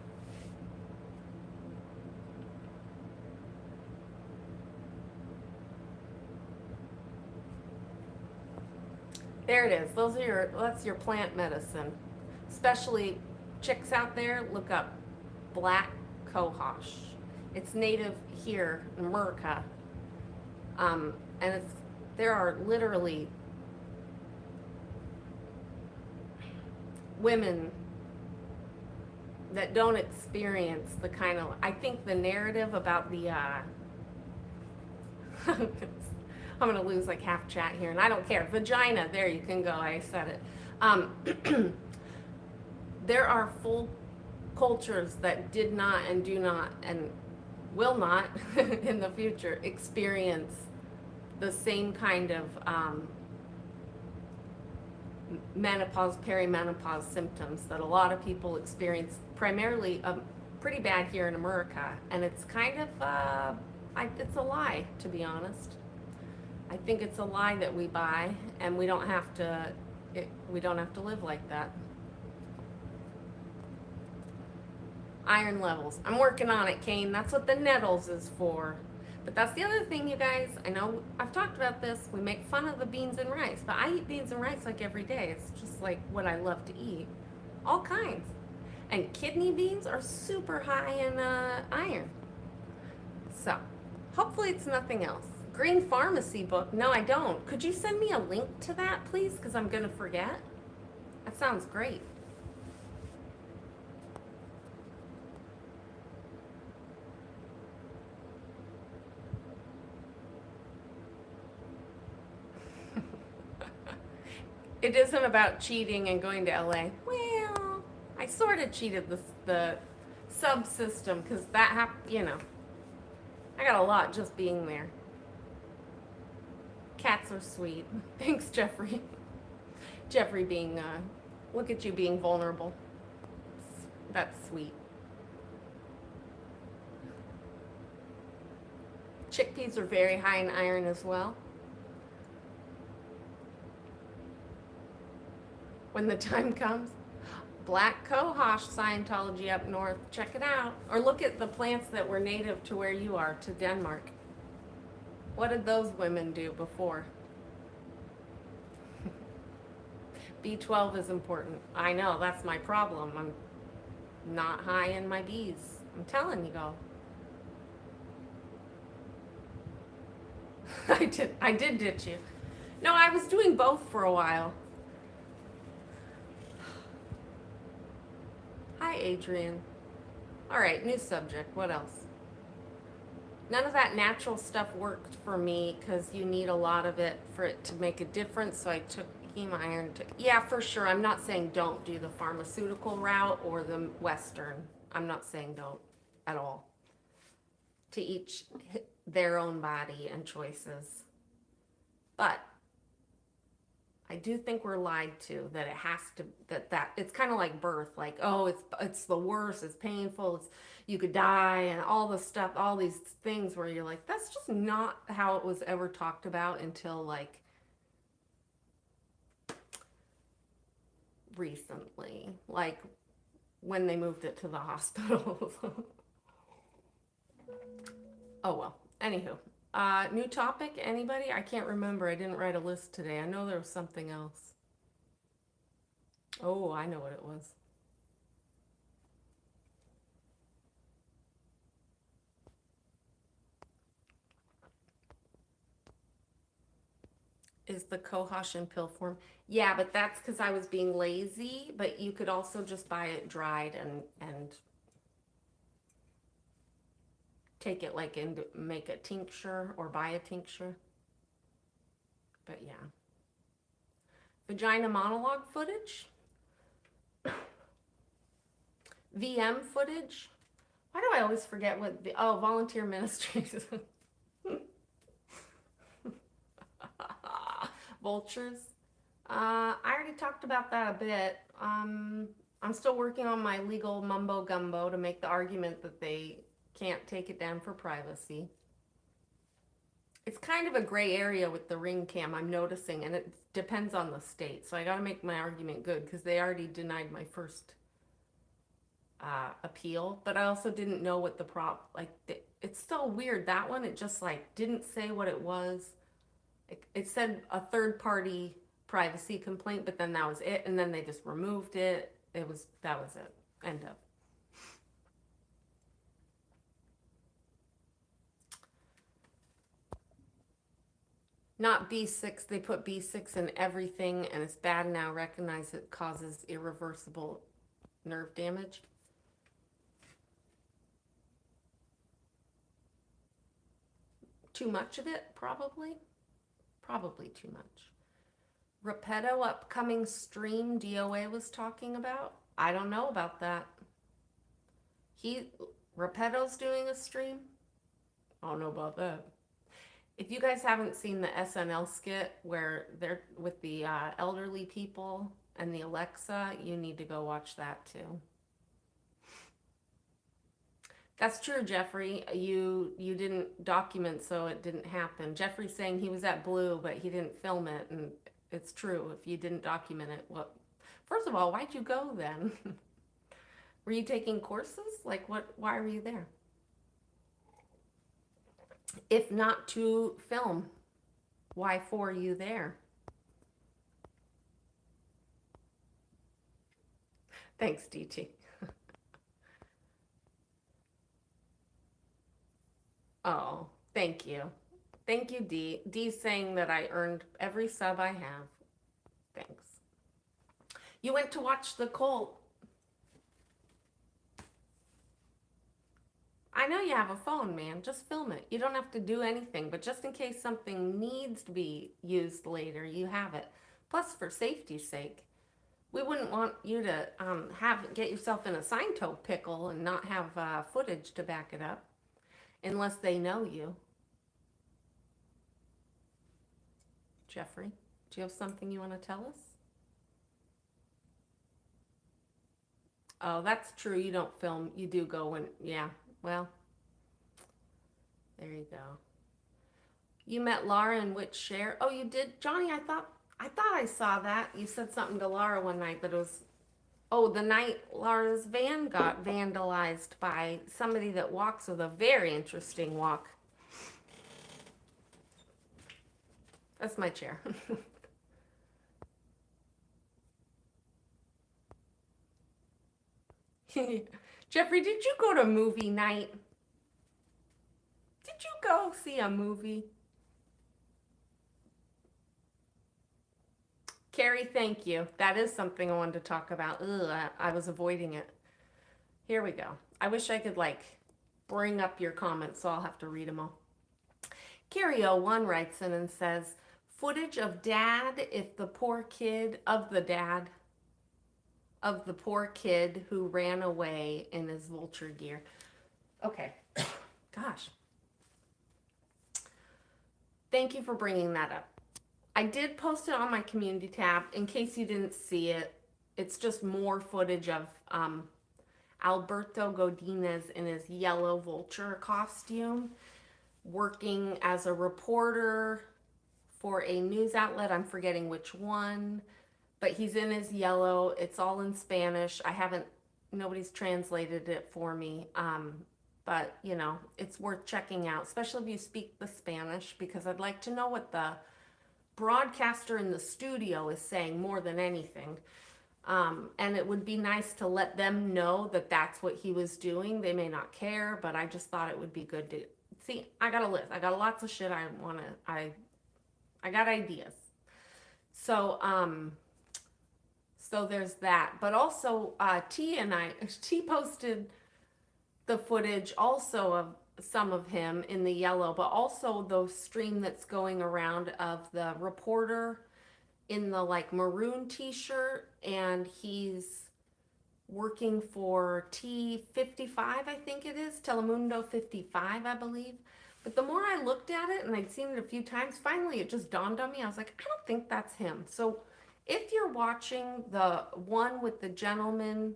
There it is. That's your plant medicine. Especially chicks out there, look up black cohosh. It's native here in America. And there are literally women that don't experience the kind of, I think the narrative about the, I'm going to lose like half chat here, and I don't care. Vagina, there you can go. I said it. There are full cultures that did not and do not and will not in the future experience the same kind of menopause, perimenopause symptoms that a lot of people experience, primarily pretty bad here in America. And it's kind of, it's a lie, to be honest. I think it's a lie that we buy, and we don't have to live like that. Iron levels. I'm working on it, Kane. That's what the nettles is for. But that's the other thing, you guys. I know I've talked about this. We make fun of the beans and rice, but I eat beans and rice like every day. It's just like what I love to eat. All kinds. And kidney beans are super high in iron. So, hopefully it's nothing else. Green Pharmacy book. No, I don't. Could you send me a link to that, please? Because I'm going to forget. That sounds great. It isn't about cheating and going to LA. Well, I sort of cheated the subsystem because that happened, I got a lot just being there. Cats are sweet. Thanks, Jeffrey. Jeffrey being, look at you being vulnerable. That's sweet. Chickpeas are very high in iron as well. When the time comes. Black cohosh, Scientology up north. Check it out. Or look at the plants that were native to where you are, to Denmark. What did those women do before? B12 is important. I know, that's my problem. I'm not high in my Bs. I'm telling you, go. I did ditch you. No, I was doing both for a while. Hi, Adrian. All right, new subject. What else? None of that natural stuff worked for me because you need a lot of it for it to make a difference. So I took heme iron. Yeah, for sure. I'm not saying don't do the pharmaceutical route or the Western. I'm not saying don't at all. To each their own body and choices. But I do think we're lied to that it has to that it's kind of like birth, like, oh, it's the worst, it's painful, it's you could die and all the stuff, all these things where you're like, that's just not how it was ever talked about until like recently, like when they moved it to the hospitals. Oh well. Anywho, new topic. Anybody? I can't remember. I didn't write a list today. I know there was something else. Oh, I know what it was. Is the cohosh in pill form? Yeah, but that's because I was being lazy. But you could also just buy it dried and take it like into make a tincture or buy a tincture. But yeah, vagina monologue footage, VM footage. Why do I always forget what the volunteer ministries? Vultures. I already talked about that a bit. I'm still working on my legal mumbo gumbo to make the argument that they can't take it down for privacy. It's kind of a gray area with the ring cam, I'm noticing, and it depends on the state. So I got to make my argument good because they already denied my first appeal, but I also didn't know what the it's so weird. That one, it just like didn't say what it was. It said a third party privacy complaint, but then that was it, and then they just removed it. That was it. End of. Not B6. They put B6 in everything, and it's bad now. Recognize it causes irreversible nerve damage. Too much of it, probably. Probably too much. Repetto upcoming stream DOA was talking about. I don't know about that. Repetto's doing a stream. I don't know about that. If you guys haven't seen the SNL skit where they're with the elderly people and the Alexa, you need to go watch that too. That's true, Jeffrey. You didn't document, so it didn't happen. Jeffrey's saying he was at Blue, but he didn't film it, and it's true. If you didn't document it, well, first of all, why'd you go then? Were you taking courses? Like what? Why were you there? If not to film, why for you there? Thanks, DT. Oh, thank you. Thank you, D. D's saying that I earned every sub I have. Thanks. You went to watch the Colt. I know you have a phone, man. Just film it. You don't have to do anything, but just in case something needs to be used later, you have it. Plus, for safety's sake, we wouldn't want you to get yourself in a sign toe pickle and not have footage to back it up, unless they know you. Jeffrey, do you have something you want to tell us? Oh, that's true. You don't film. You do go when, yeah. Well, there you go. You met Laura in which share? Oh, you did, Johnny. I thought I saw that. You said something to Laura one night, but it was the night Laura's van got vandalized by somebody that walks with a very interesting walk. That's my chair. Jeffrey, did you go to movie night? Did you go see a movie? Carrie, thank you. That is something I wanted to talk about. Ugh, I was avoiding it. Here we go. I wish I could bring up your comments, so I'll have to read them all. Carrie 01 writes in and says, footage of dad if the poor kid, of the dad, of the poor kid who ran away in his vulture gear. Okay. Gosh. Thank you for bringing that up. I did post it on my community tab in case you didn't see it. It's just more footage of Alberto Godinez in his yellow vulture costume, working as a reporter for a news outlet. I'm forgetting which one, but he's in his yellow. It's all in Spanish. Nobody's translated it for me. But you know, it's worth checking out, especially if you speak the Spanish, because I'd like to know what the broadcaster in the studio is saying more than anything. And it would be nice to let them know that that's what he was doing. They may not care, but I just thought it would be good to see. I got a list. I got lots of shit I got ideas. So, so there's that. But also, T posted the footage also of some of him in the yellow, but also the stream that's going around of the reporter in the like maroon t-shirt, and he's working for T55, I think it is, Telemundo 55, I believe. But the more I looked at it, and I'd seen it a few times, finally it just dawned on me. I was like, I don't think that's him. So if you're watching the one with the gentleman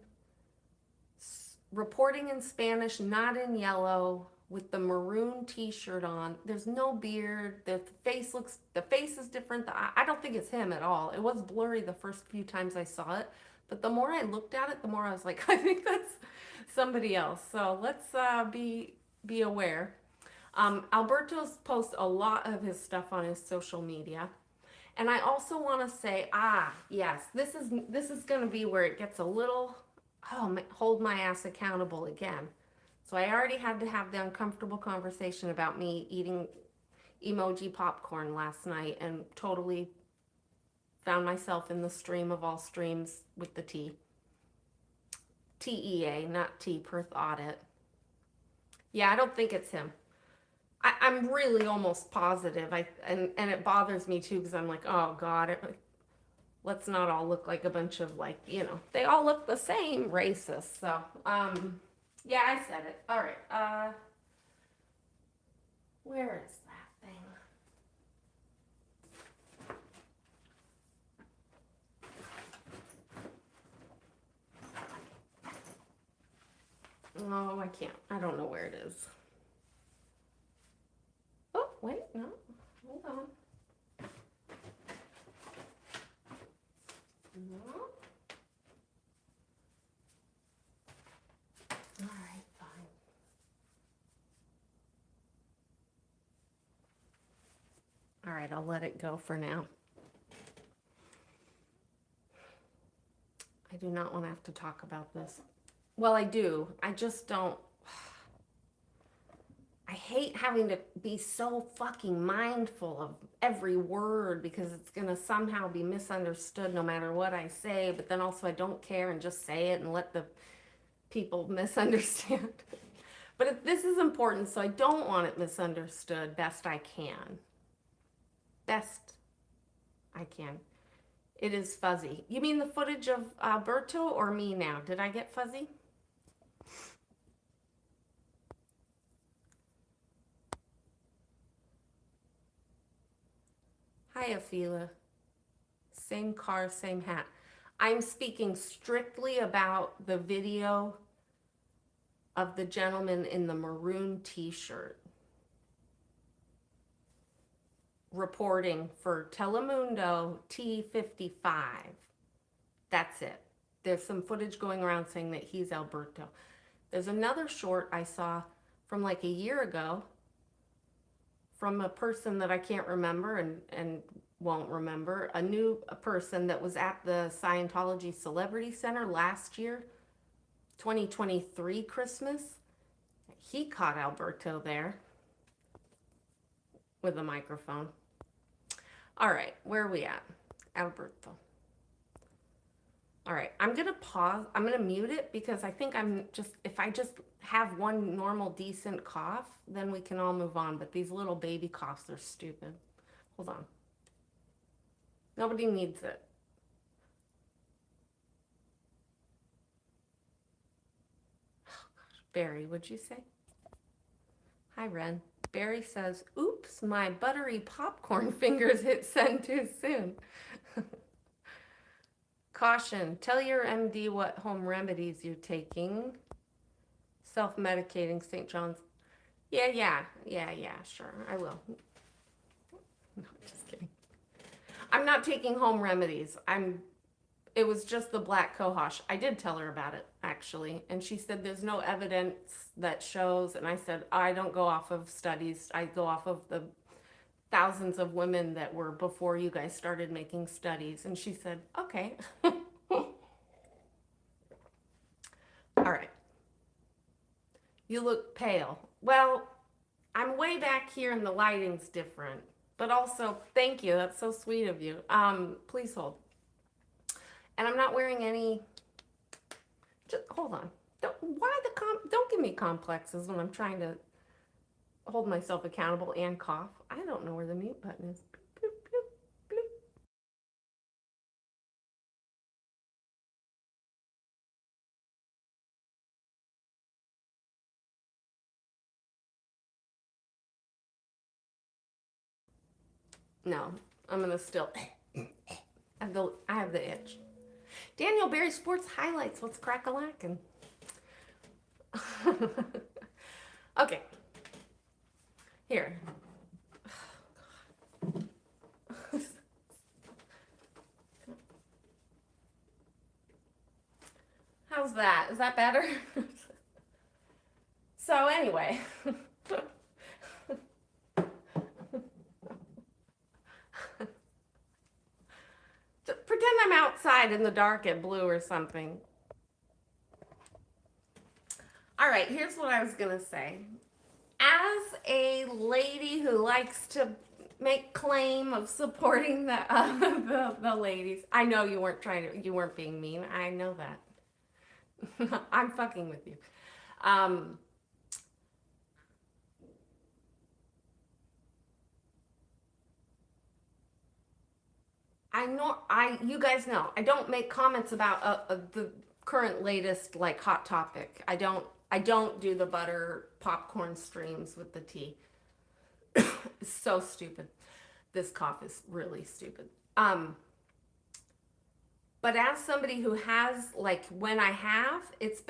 reporting in Spanish, not in yellow, with the maroon t-shirt on, there's no beard, the face is different. I don't think it's him at all. It was blurry the first few times I saw it, but the more I looked at it, the more I was like, I think that's somebody else. So let's be aware. Alberto's posts a lot of his stuff on his social media. And I also want to say, yes, this is going to be where it gets a little, hold my ass accountable again. So I already had to have the uncomfortable conversation about me eating emoji popcorn last night, and totally found myself in the stream of all streams with the T. TEA, not T, Perth Audit. Yeah, I don't think it's him. I'm really almost positive. And it bothers me too, because I'm like, oh God, let's not all look like a bunch of, like, you know, they all look the same, racist. So, yeah, I said it. All right. Where is that thing? Oh, I can't. I don't know where it is. Oh, wait, no. Hold on. No. All right, fine. All right, I'll let it go for now. I do not want to have to talk about this. Well, I do. I just don't. I hate having to be so fucking mindful of every word, because it's going to somehow be misunderstood no matter what I say. But then also I don't care and just say it and let the people misunderstand. But this is important, so I don't want it misunderstood best I can. Best I can. It is fuzzy. You mean the footage of Alberto or me now? Did I get fuzzy? Hi, Afila. Same car, same hat. I'm speaking strictly about the video of the gentleman in the maroon t-shirt reporting for Telemundo T55. That's it. There's some footage going around saying that he's Alberto. There's another short I saw from like a year ago from a person that I can't remember and won't remember, a person that was at the Scientology Celebrity Center last year, 2023 Christmas. He caught Alberto there with a microphone. All right, where are we at? Alberto. All right, I'm gonna pause. I'm gonna mute it, because I think if I just have one normal decent cough, then we can all move on. But these little baby coughs are stupid. Hold on. Nobody needs it. Oh gosh, Barry, what'd you say? Hi, Ren. Barry says, oops, my buttery popcorn fingers hit send too soon. Caution, tell your MD what home remedies you're taking. Self-medicating, St. John's. Yeah, sure, I will. No, just kidding. I'm not taking home remedies. It was just the black cohosh. I did tell her about it, actually. And she said there's no evidence that shows. And I said, I don't go off of studies. I go off of the thousands of women that were before you guys started making studies. And she said, okay. All right. You look pale. Well, I'm way back here and the lighting's different. But also, thank you. That's so sweet of you. Please hold. And I'm not wearing any, just hold on. Don't give me complexes when I'm trying to hold myself accountable and cough. I don't know where the mute button is. Bloop, bloop, bloop. No, I'm gonna still, I have the itch. Daniel Berry Sports Highlights, what's crack-a-lackin'? Okay, here. How's that? Is that better? So anyway. Pretend I'm outside in the dark at Blue or something. All right, here's what I was gonna say. As a lady who likes to make claim of supporting the ladies, I know you weren't being mean. I know that. I'm fucking with you. You guys know, I don't make comments about the current latest like hot topic. I don't do the butter popcorn streams with the tea. It's so stupid. This cough is really stupid. But as somebody who has, like, when I have, it's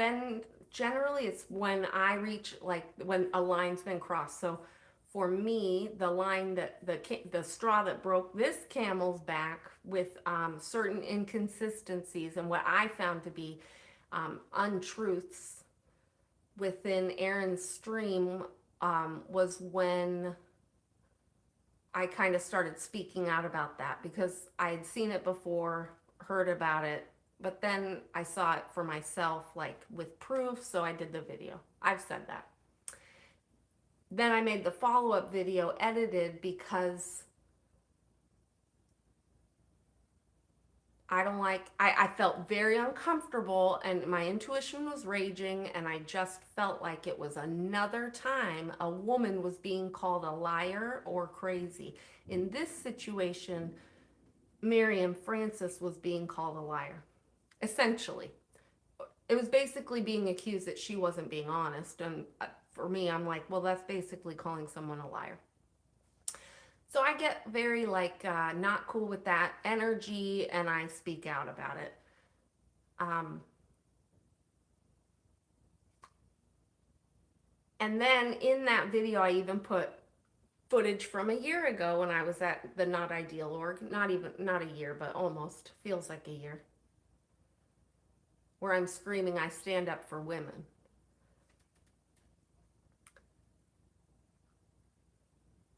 when I reach, like, when a line's been crossed. So for me, the line that the straw that broke this camel's back with certain inconsistencies and what I found to be untruths within Aaron's stream was when I kind of started speaking out about that, because I had seen it before, heard about it, but then I saw it for myself, like with proof, so I did the video. I've said that. Then I made the follow-up video edited because I felt very uncomfortable and my intuition was raging, and I just felt like it was another time a woman was being called a liar or crazy. In this situation, Miriam Francis was being called a liar, essentially. It was basically being accused that she wasn't being honest, and for me, I'm like, well, that's basically calling someone a liar. So I get very not cool with that energy, and I speak out about it. And then in that video, I even put footage from a year ago when I was at the Not Ideal org, not a year, but almost feels like a year, where I'm screaming, I stand up for women.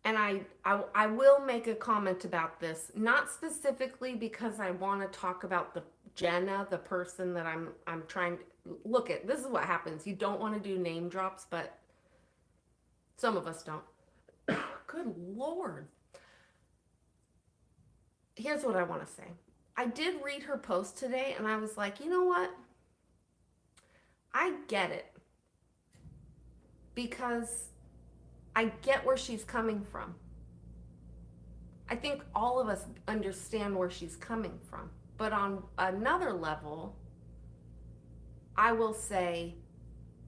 And I will make a comment about this, not specifically because I want to talk about the Jenna, the person that I'm trying to look at. This is what happens. You don't want to do name drops, but some of us don't. Good Lord. Here's what I want to say. I did read her post today, and I was like, you know what? I get it. Because I get where she's coming from. I think all of us understand where she's coming from. But on another level, I will say,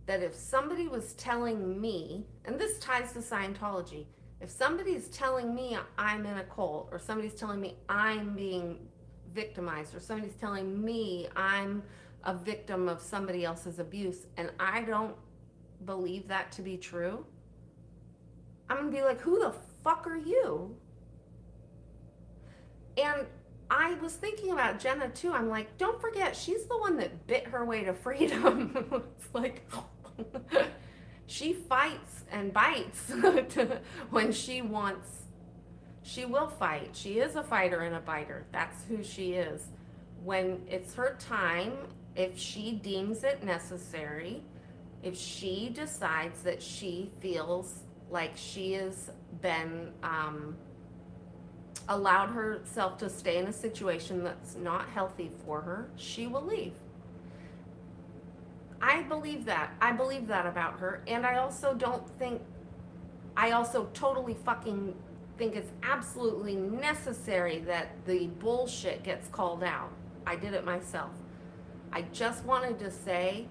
that if somebody was telling me, and this ties to Scientology, if somebody's telling me I'm in a cult, or somebody's telling me I'm being victimized, or somebody's telling me I'm a victim of somebody else's abuse, and I don't believe that to be true, I'm gonna be like, who the fuck are you? And I was thinking about Jenna too. I'm like, don't forget, she's the one that bit her way to freedom. It's like, she fights and bites when she wants. She will fight. She is a fighter and a biter. That's who she is. When it's her time, if she deems it necessary, if she decides that she feels like she has been allowed herself to stay in a situation that's not healthy for her, she will leave. I believe that. I believe that about her. And I also totally fucking think it's absolutely necessary that the bullshit gets called out. I did it myself. I just wanted to say,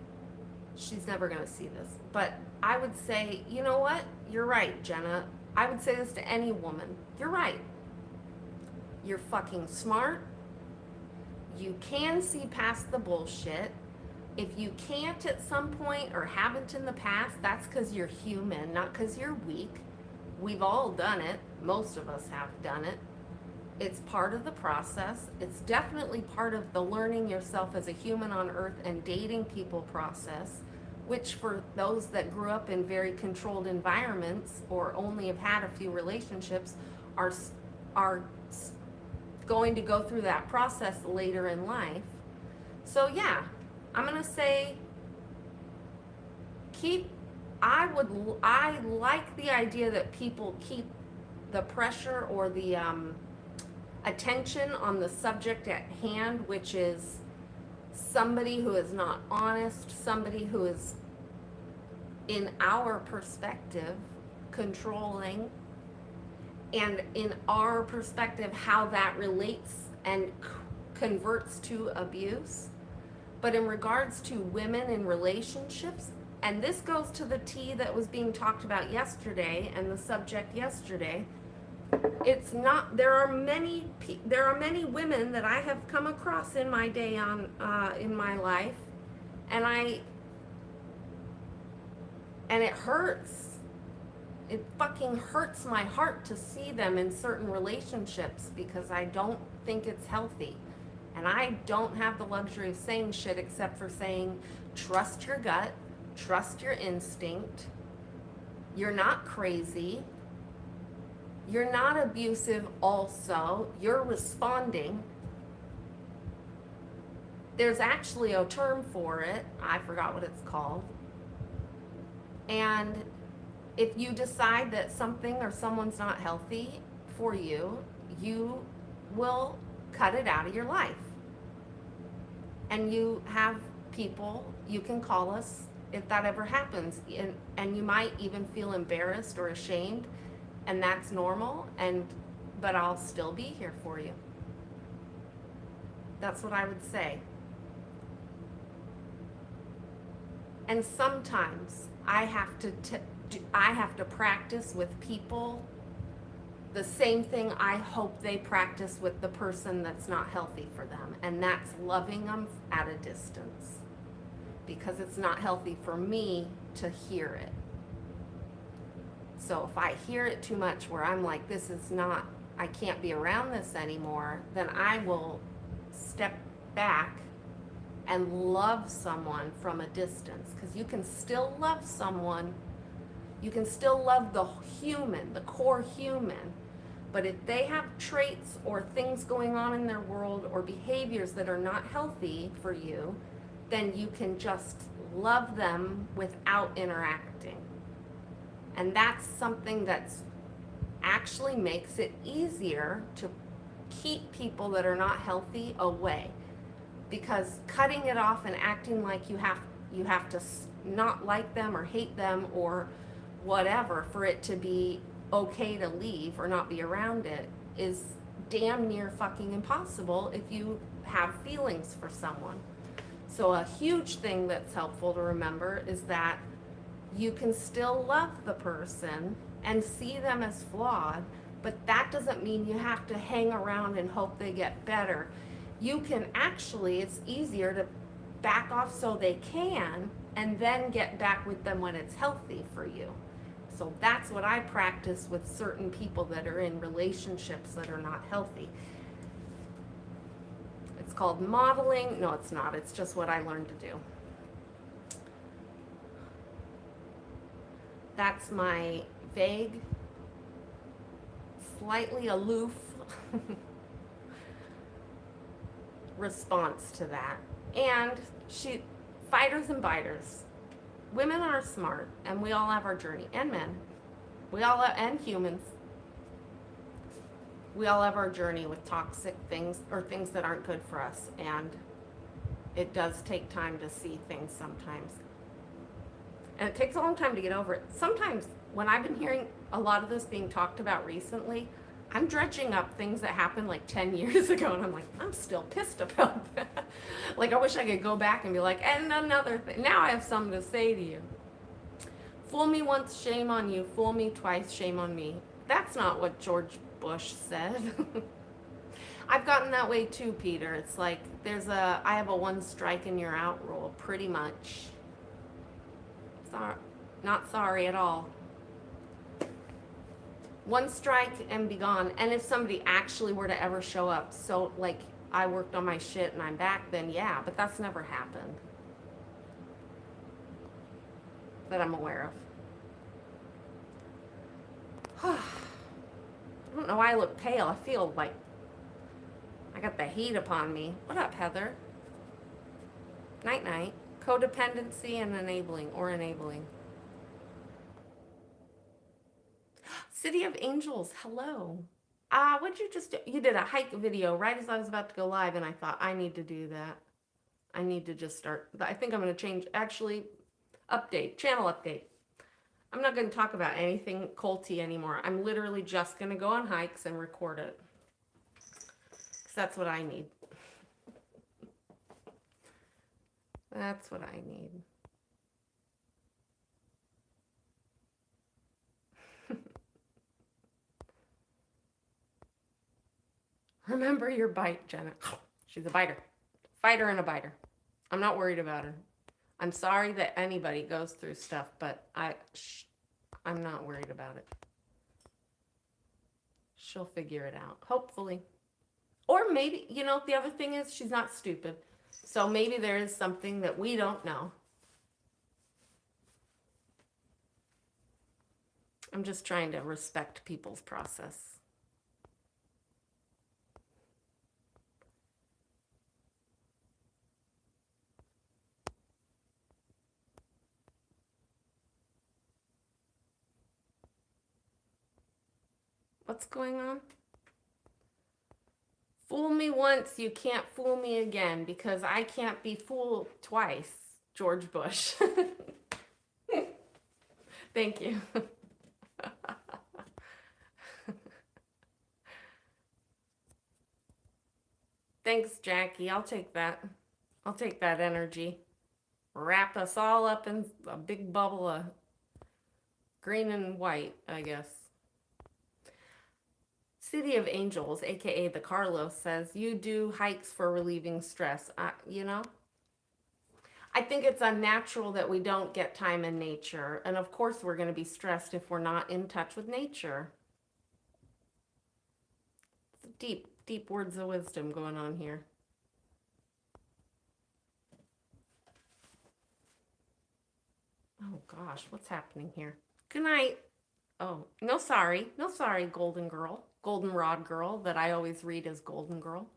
she's never going to see this, but I would say, you know what? You're right, Jenna. I would say this to any woman. You're right. You're fucking smart. You can see past the bullshit. If you can't at some point or haven't in the past, that's because you're human, not because you're weak. We've all done it. Most of us have done it. It's part of the process. It's definitely part of the learning yourself as a human on earth and dating people process, which for those that grew up in very controlled environments or only have had a few relationships are going to go through that process later in life. So yeah, I'm gonna say I like the idea that people keep the pressure or the attention on the subject at hand, which is somebody who is not honest, somebody who is, in our perspective, controlling, and in our perspective, how that relates and converts to abuse. But in regards to women in relationships, and this goes to the tea that was being talked about yesterday and the subject yesterday, it's not, there are many women that I have come across in my day in my life, and it hurts. It fucking hurts my heart to see them in certain relationships because I don't think it's healthy. And I don't have the luxury of saying shit except for saying, trust your gut, trust your instinct. You're not crazy. You're not abusive also. You're responding. There's actually a term for it. I forgot what it's called. And if you decide that something or someone's not healthy for you, you will cut it out of your life. And you have people, you can call us if that ever happens. And you might even feel embarrassed or ashamed, and that's normal, but I'll still be here for you. That's what I would say. And sometimes I have to practice with people the same thing I hope they practice with the person that's not healthy for them, and that's loving them at a distance, because it's not healthy for me to hear it. So if I hear it too much where I'm like, this is not, I can't be around this anymore, then I will step back and love someone from a distance, because you can still love someone. You can still love the human, the core human, but if they have traits or things going on in their world or behaviors that are not healthy for you, then you can just love them without interacting. And that's something that's actually makes it easier to keep people that are not healthy away. Because cutting it off and acting like you have to not like them or hate them or whatever for it to be okay to leave or not be around it is damn near fucking impossible if you have feelings for someone. So a huge thing that's helpful to remember is that you can still love the person and see them as flawed, but that doesn't mean you have to hang around and hope they get better. You can actually, it's easier to back off so they can and then get back with them when it's healthy for you. So that's what I practice with certain people that are in relationships that are not healthy. It's called modeling. No, it's not. It's just what I learned to do. That's my vague, slightly aloof response to that. And fighters and biters. Women are smart, and we all have our journey, and men. And humans. We all have our journey with toxic things or things that aren't good for us, and it does take time to see things sometimes. And it takes a long time to get over it. Sometimes, when I've been hearing a lot of this being talked about recently, I'm dredging up things that happened like 10 years ago, and I'm like, I'm still pissed about that. Like, I wish I could go back and be like, and another thing. Now I have something to say to you. Fool me once, shame on you. Fool me twice, shame on me. That's not what George Bush said. I've gotten that way too, Peter. It's like I have a one strike and you're out rule, pretty much. Not sorry at all. One strike and be gone. And if somebody actually were to ever show up, so like I worked on my shit and I'm back, then yeah, but that's never happened that I'm aware of. I don't know why I look pale. I feel like I got the heat upon me. What up, Heather? Night night. Codependency and enabling. City of Angels, hello. What'd you just do? You did a hike video right as I was about to go live, and I thought, I need to do that. I need to just start. I think I'm going to change, actually, channel update. I'm not going to talk about anything culty anymore. I'm literally just going to go on hikes and record it. Because that's what I need. That's what I need. Remember your bite, Jenna. She's a biter. Fighter and a biter. I'm not worried about her. I'm sorry that anybody goes through stuff, but I'm not worried about it. She'll figure it out, hopefully. Or maybe, the other thing is she's not stupid. So maybe there is something that we don't know. I'm just trying to respect people's process. What's going on? Fool me once, you can't fool me again, because I can't be fooled twice, George Bush. Thank you. Thanks, Jackie. I'll take that. I'll take that energy. Wrap us all up in a big bubble of green and white, I guess. City of Angels, aka the Carlos, says, you do hikes for relieving stress. I think it's unnatural that we don't get time in nature. And of course, we're going to be stressed if we're not in touch with nature. Deep, deep words of wisdom going on here. Oh gosh, what's happening here? Good night. Oh, no sorry, golden girl, goldenrod girl that I always read as golden girl.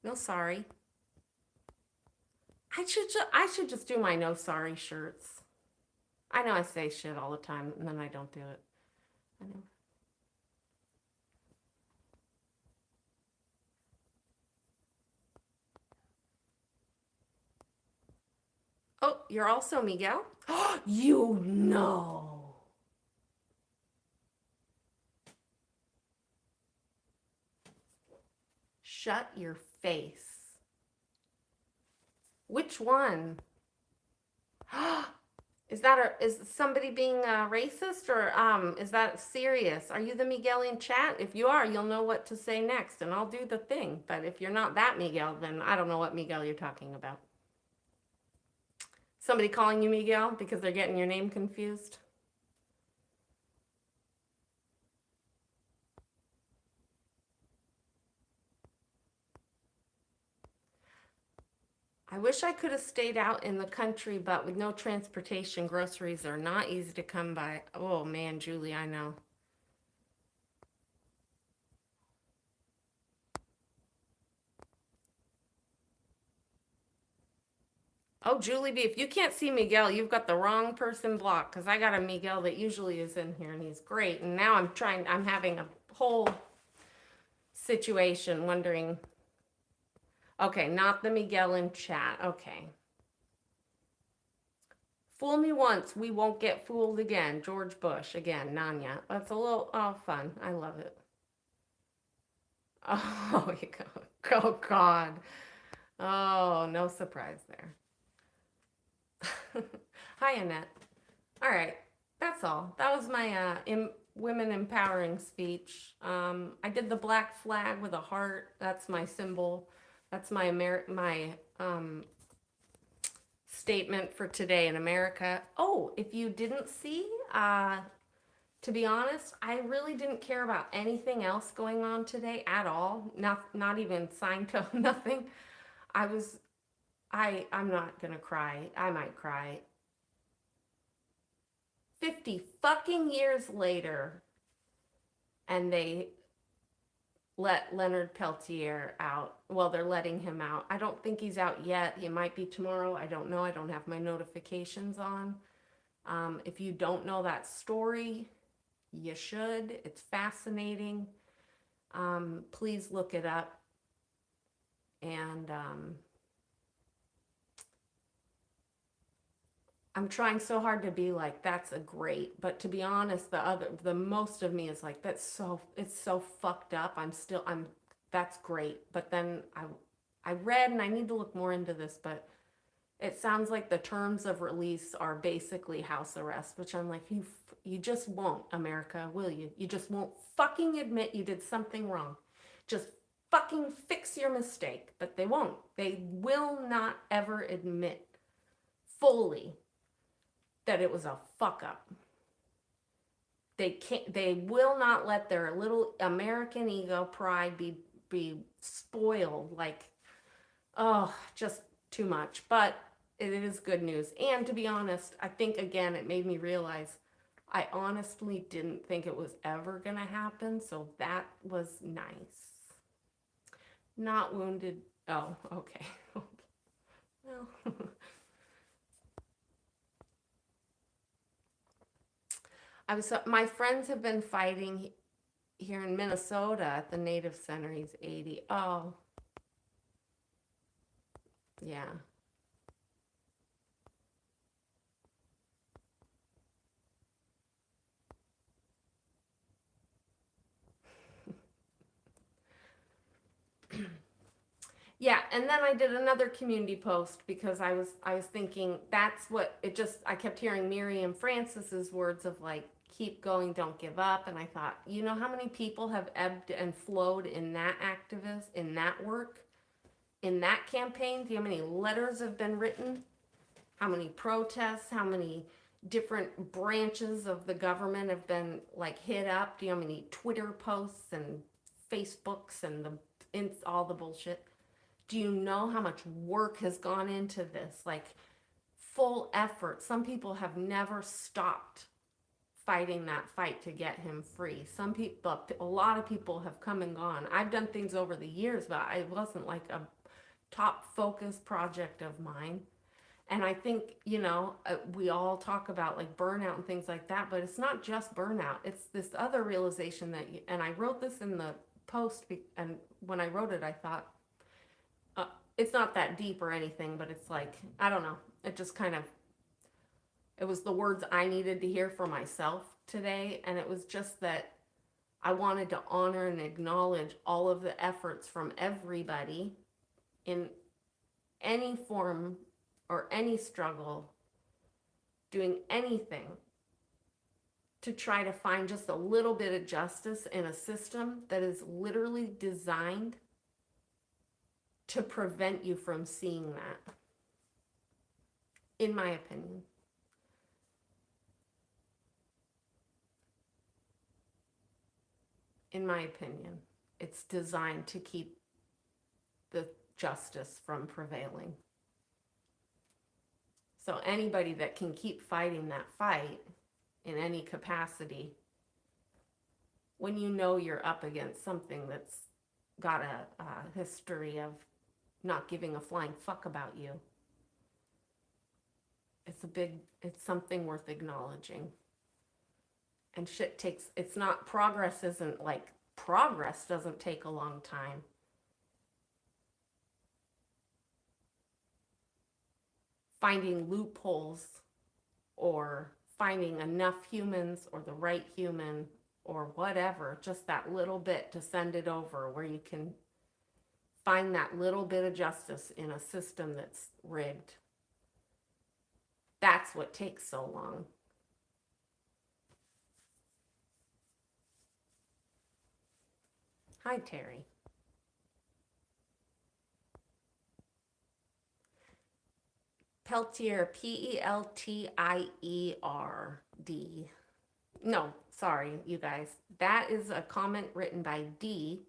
No sorry. I should just do my no sorry shirts. I know I say shit all the time and then I don't do it. I know. Oh, you're also Miguel? You know. Shut your face. Which one? Is somebody being racist, or is that serious? Are you the Miguel in chat? If you are, you'll know what to say next, and I'll do the thing. But if you're not that Miguel, then I don't know what Miguel you're talking about. Somebody calling you Miguel because they're getting your name confused? I wish I could have stayed out in the country, but with no transportation, groceries are not easy to come by. Oh man, Julie, I know. Oh, Julie B, if you can't see Miguel, you've got the wrong person blocked, because I got a Miguel that usually is in here and he's great. And now I'm having a whole situation wondering. Okay, not the Miguel in chat. Okay. Fool me once, we won't get fooled again. George Bush again, Nanya. That's a little fun. I love it. Oh, you go. Oh God. Oh, no surprise there. Hi, Annette. All right, that's all. That was my women empowering speech. I did the black flag with a heart. That's my symbol. That's my statement for today in America. Oh, if you didn't see, to be honest, I really didn't care about anything else going on today at all. Not even Scientology, nothing. I'm not gonna cry. I might cry. 50 fucking years later, and they let Leonard Peltier out. Well, they're letting him out. I don't think he's out yet. He might be tomorrow. I don't know. I don't have my notifications on. If you don't know that story, you should. It's fascinating. Please look it up. And I'm trying so hard to be like, that's a great, but to be honest, the most of me is like, it's so fucked up. That's great. But then I read, and I need to look more into this, but it sounds like the terms of release are basically house arrest, which I'm like, you just won't, America, will you? You just won't fucking admit you did something wrong. Just fucking fix your mistake. But they won't. They will not ever admit fully that it was a fuck up. They will not let their little American ego pride be spoiled, like, oh, just too much. But it is good news. And to be honest, I think again it made me realize I honestly didn't think it was ever gonna happen, so that was nice. Not wounded. Oh, okay. Well, my friends have been fighting here in Minnesota at the Native Center. He's 80. Oh, yeah. Yeah, and then I did another community post because I was thinking that's what it just I kept hearing Miriam Francis's words of like keep going, don't give up, and I thought, you know how many people have ebbed and flowed in that activist, in that work, in that campaign? Do you know how many letters have been written? How many protests, how many different branches of the government have been like hit up? Do you know how many Twitter posts and Facebooks and all the bullshit? Do you know how much work has gone into this? Like full effort. Some people have never stopped fighting that fight to get him free. Some people, a lot of people have come and gone. I've done things over the years, but it wasn't like a top focus project of mine. And I think, we all talk about like burnout and things like that, but it's not just burnout. It's this other realization and I wrote this in the post, and when I wrote it, I thought, it's not that deep or anything, but it's like, I don't know. It just kind of, it was the words I needed to hear for myself today. And it was just that I wanted to honor and acknowledge all of the efforts from everybody in any form or any struggle, doing anything to try to find just a little bit of justice in a system that is literally designed to prevent you from seeing that, in my opinion. In my opinion, it's designed to keep the justice from prevailing. So anybody that can keep fighting that fight in any capacity, when you know you're up against something that's got a history of not giving a flying fuck about you, it's something worth acknowledging. And shit takes, it's not, progress isn't like, progress doesn't take a long time. Finding loopholes or finding enough humans or the right human or whatever, just that little bit to send it over where you can find that little bit of justice in a system that's rigged. That's what takes so long. Hi, Terry. Peltier, Peltierd. No, sorry, you guys. That is a comment written by D,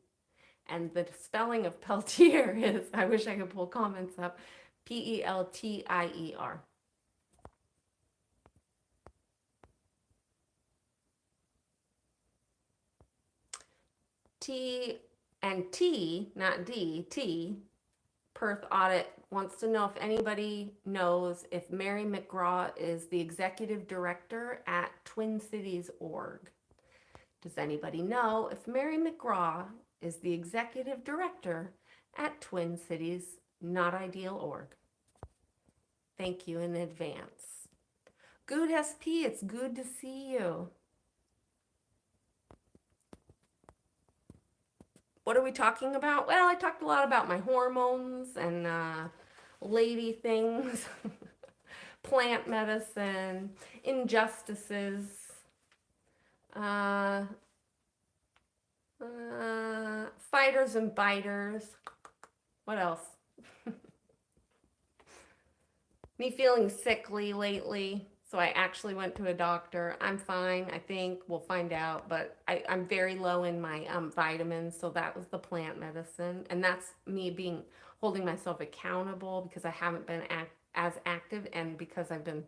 and the spelling of Peltier is, I wish I could pull comments up, Peltier. T and T, not D, T, Perth Audit wants to know if anybody knows if Mary McGraw is the executive director at Twin Cities Org. Does anybody know if Mary McGraw is the executive director at Twin Cities Not Ideal Org? Thank you in advance. Good SP, it's good to see you. What are we talking about? Well, I talked a lot about my hormones and lady things, plant medicine, injustices, fighters and biters. What else? Me feeling sickly lately, so I actually went to a doctor. I'm fine, I think. We'll find out, but I'm very low in my vitamins, so that was the plant medicine. And that's me holding myself accountable because I haven't been as active and because I've been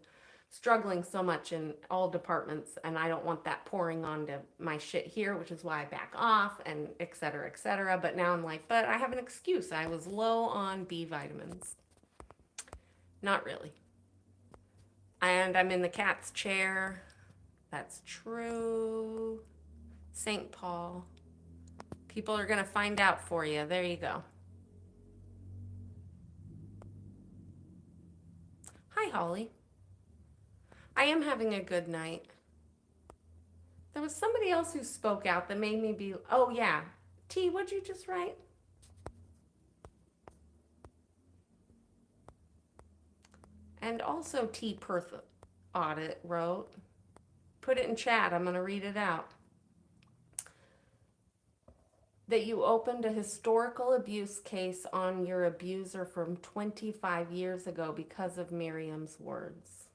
struggling so much in all departments, and I don't want that pouring onto my shit here, which is why I back off and et cetera, et cetera. But now I'm like, but I have an excuse. I was low on B vitamins. Not really. And I'm in the cat's chair. That's true. St. Paul. People are going to find out for you. There you go. Hi, Holly. I am having a good night. There was somebody else who spoke out that made me be, oh yeah. T, what'd you just write? And also T Perth Audit wrote, put it in chat, I'm going to read it out. That you opened a historical abuse case on your abuser from 25 years ago because of Miriam's words.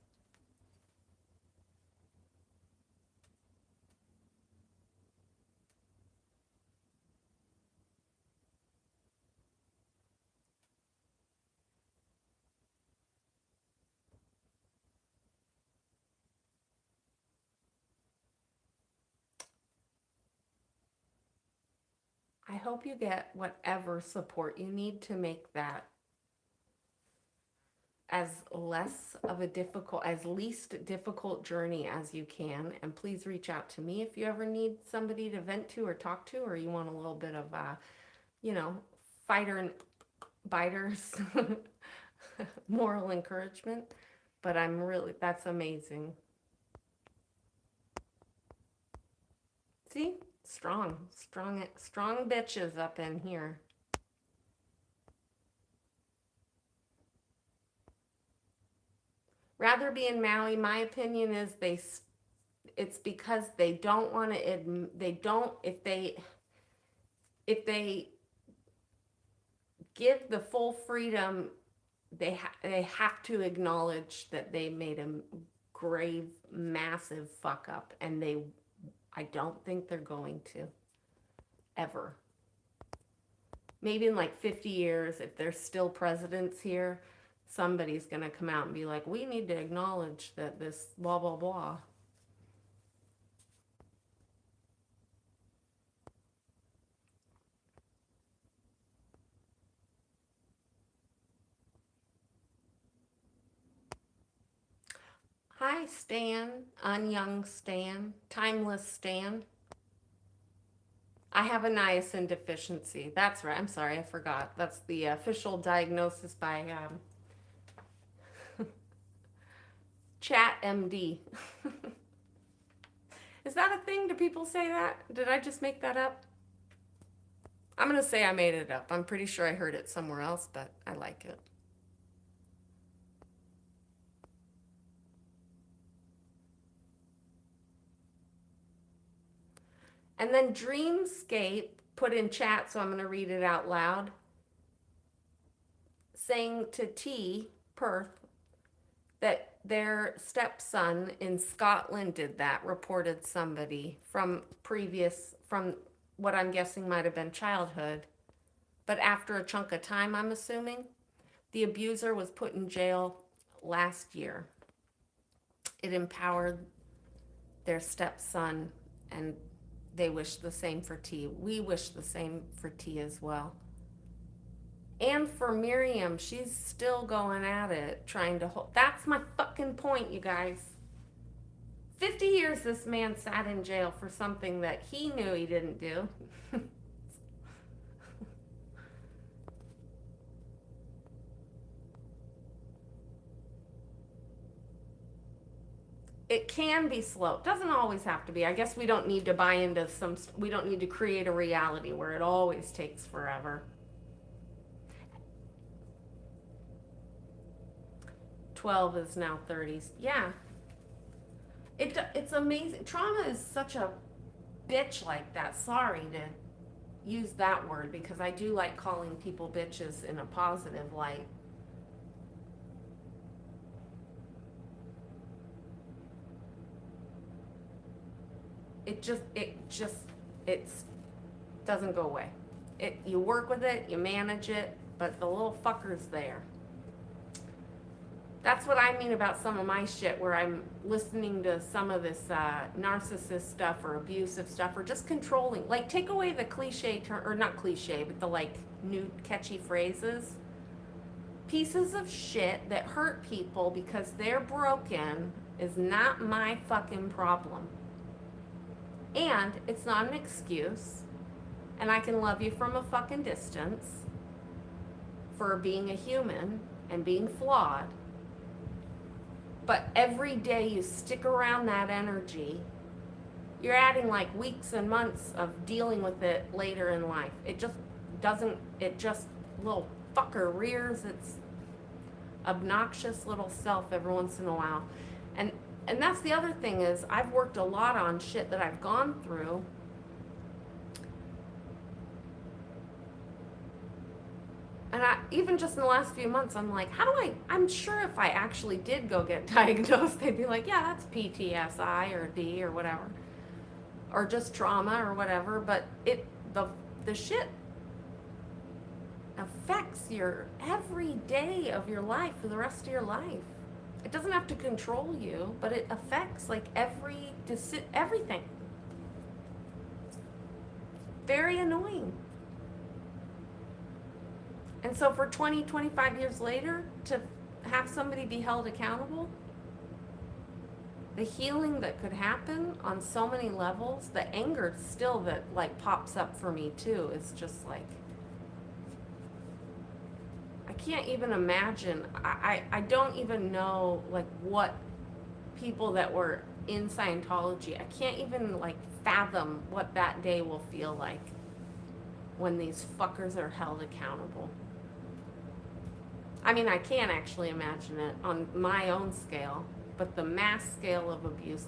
I hope you get whatever support you need to make that as least difficult journey as you can. And please reach out to me if you ever need somebody to vent to or talk to, or you want a little bit of, fighter and biters moral encouragement. But that's amazing. See? Strong bitches up in here. Rather be in Maui, my opinion is it's because they don't want to, they don't, if they give the full freedom, they have to acknowledge that they made a grave, massive fuck up, and I don't think they're going to, ever. Maybe in like 50 years, if there's still presidents here, somebody's going to come out and be like, we need to acknowledge that this blah, blah, blah. Hi, Stan, Unyoung Stan, Timeless Stan. I have a niacin deficiency. That's right. I'm sorry, I forgot. That's the official diagnosis by Chat MD. Is that a thing? Do people say that? Did I just make that up? I'm going to say I made it up. I'm pretty sure I heard it somewhere else, but I like it. And then Dreamscape put in chat, so I'm going to read it out loud, saying to T, Perth, that their stepson in Scotland did that, reported somebody from what I'm guessing might have been childhood. But after a chunk of time, I'm assuming, the abuser was put in jail last year. It empowered their stepson, and they wish the same for T. We wish the same for T as well. And for Miriam, she's still going at it, trying to hold. That's my fucking point, you guys. 50 years this man sat in jail for something that he knew he didn't do. It can be slow. It doesn't always have to be. I guess we don't need to buy into we don't need to create a reality where it always takes forever. 12 is now 30s. Yeah. It's amazing. Trauma is such a bitch like that. Sorry to use that word, because I do like calling people bitches in a positive light. It doesn't go away. You work with it, you manage it, but the little fucker's there. That's what I mean about some of my shit, where I'm listening to some of this narcissist stuff or abusive stuff or just controlling. Like, take away the cliche term, or not cliche, but the like new catchy phrases. Pieces of shit that hurt people because they're broken is not my fucking problem. And it's not an excuse. And I can love you from a fucking distance for being a human and being flawed. But every day you stick around that energy, you're adding like weeks and months of dealing with it later in life. It just little fucker rears its obnoxious little self every once in a while. And that's the other thing, is I've worked a lot on shit that I've gone through. And even just in the last few months, I'm like, I'm sure if I actually did go get diagnosed, they'd be like, yeah, that's PTSI or D or whatever. Or just trauma or whatever. But the shit affects your every day of your life for the rest of your life. It doesn't have to control you, but it affects like everything. Very annoying. And so for 20, 25 years later, to have somebody be held accountable, the healing that could happen on so many levels, the anger still that like pops up for me too, is just like, I can't even imagine. I don't even know like what people that were in Scientology, I can't even like fathom what that day will feel like when these fuckers are held accountable. I mean, I can't actually imagine it on my own scale, but the mass scale of abuse,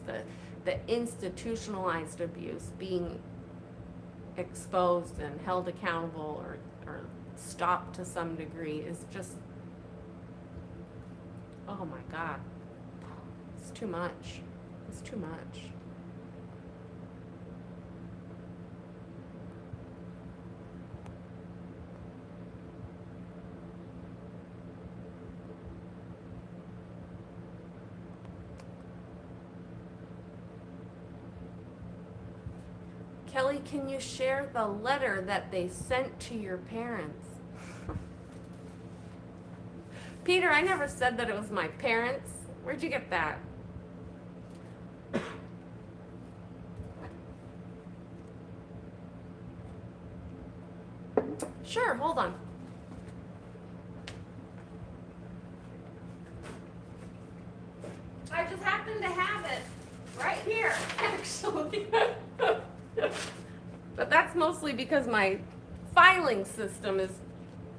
the institutionalized abuse, being exposed and held accountable or stopped to some degree is just, oh my God, it's too much. It's too much. Kelly, can you share the letter that they sent to your parents? Peter, I never said that it was my parents. Where'd you get that? Sure, hold on. I just happen to have it right here, actually. But that's mostly because my filing system is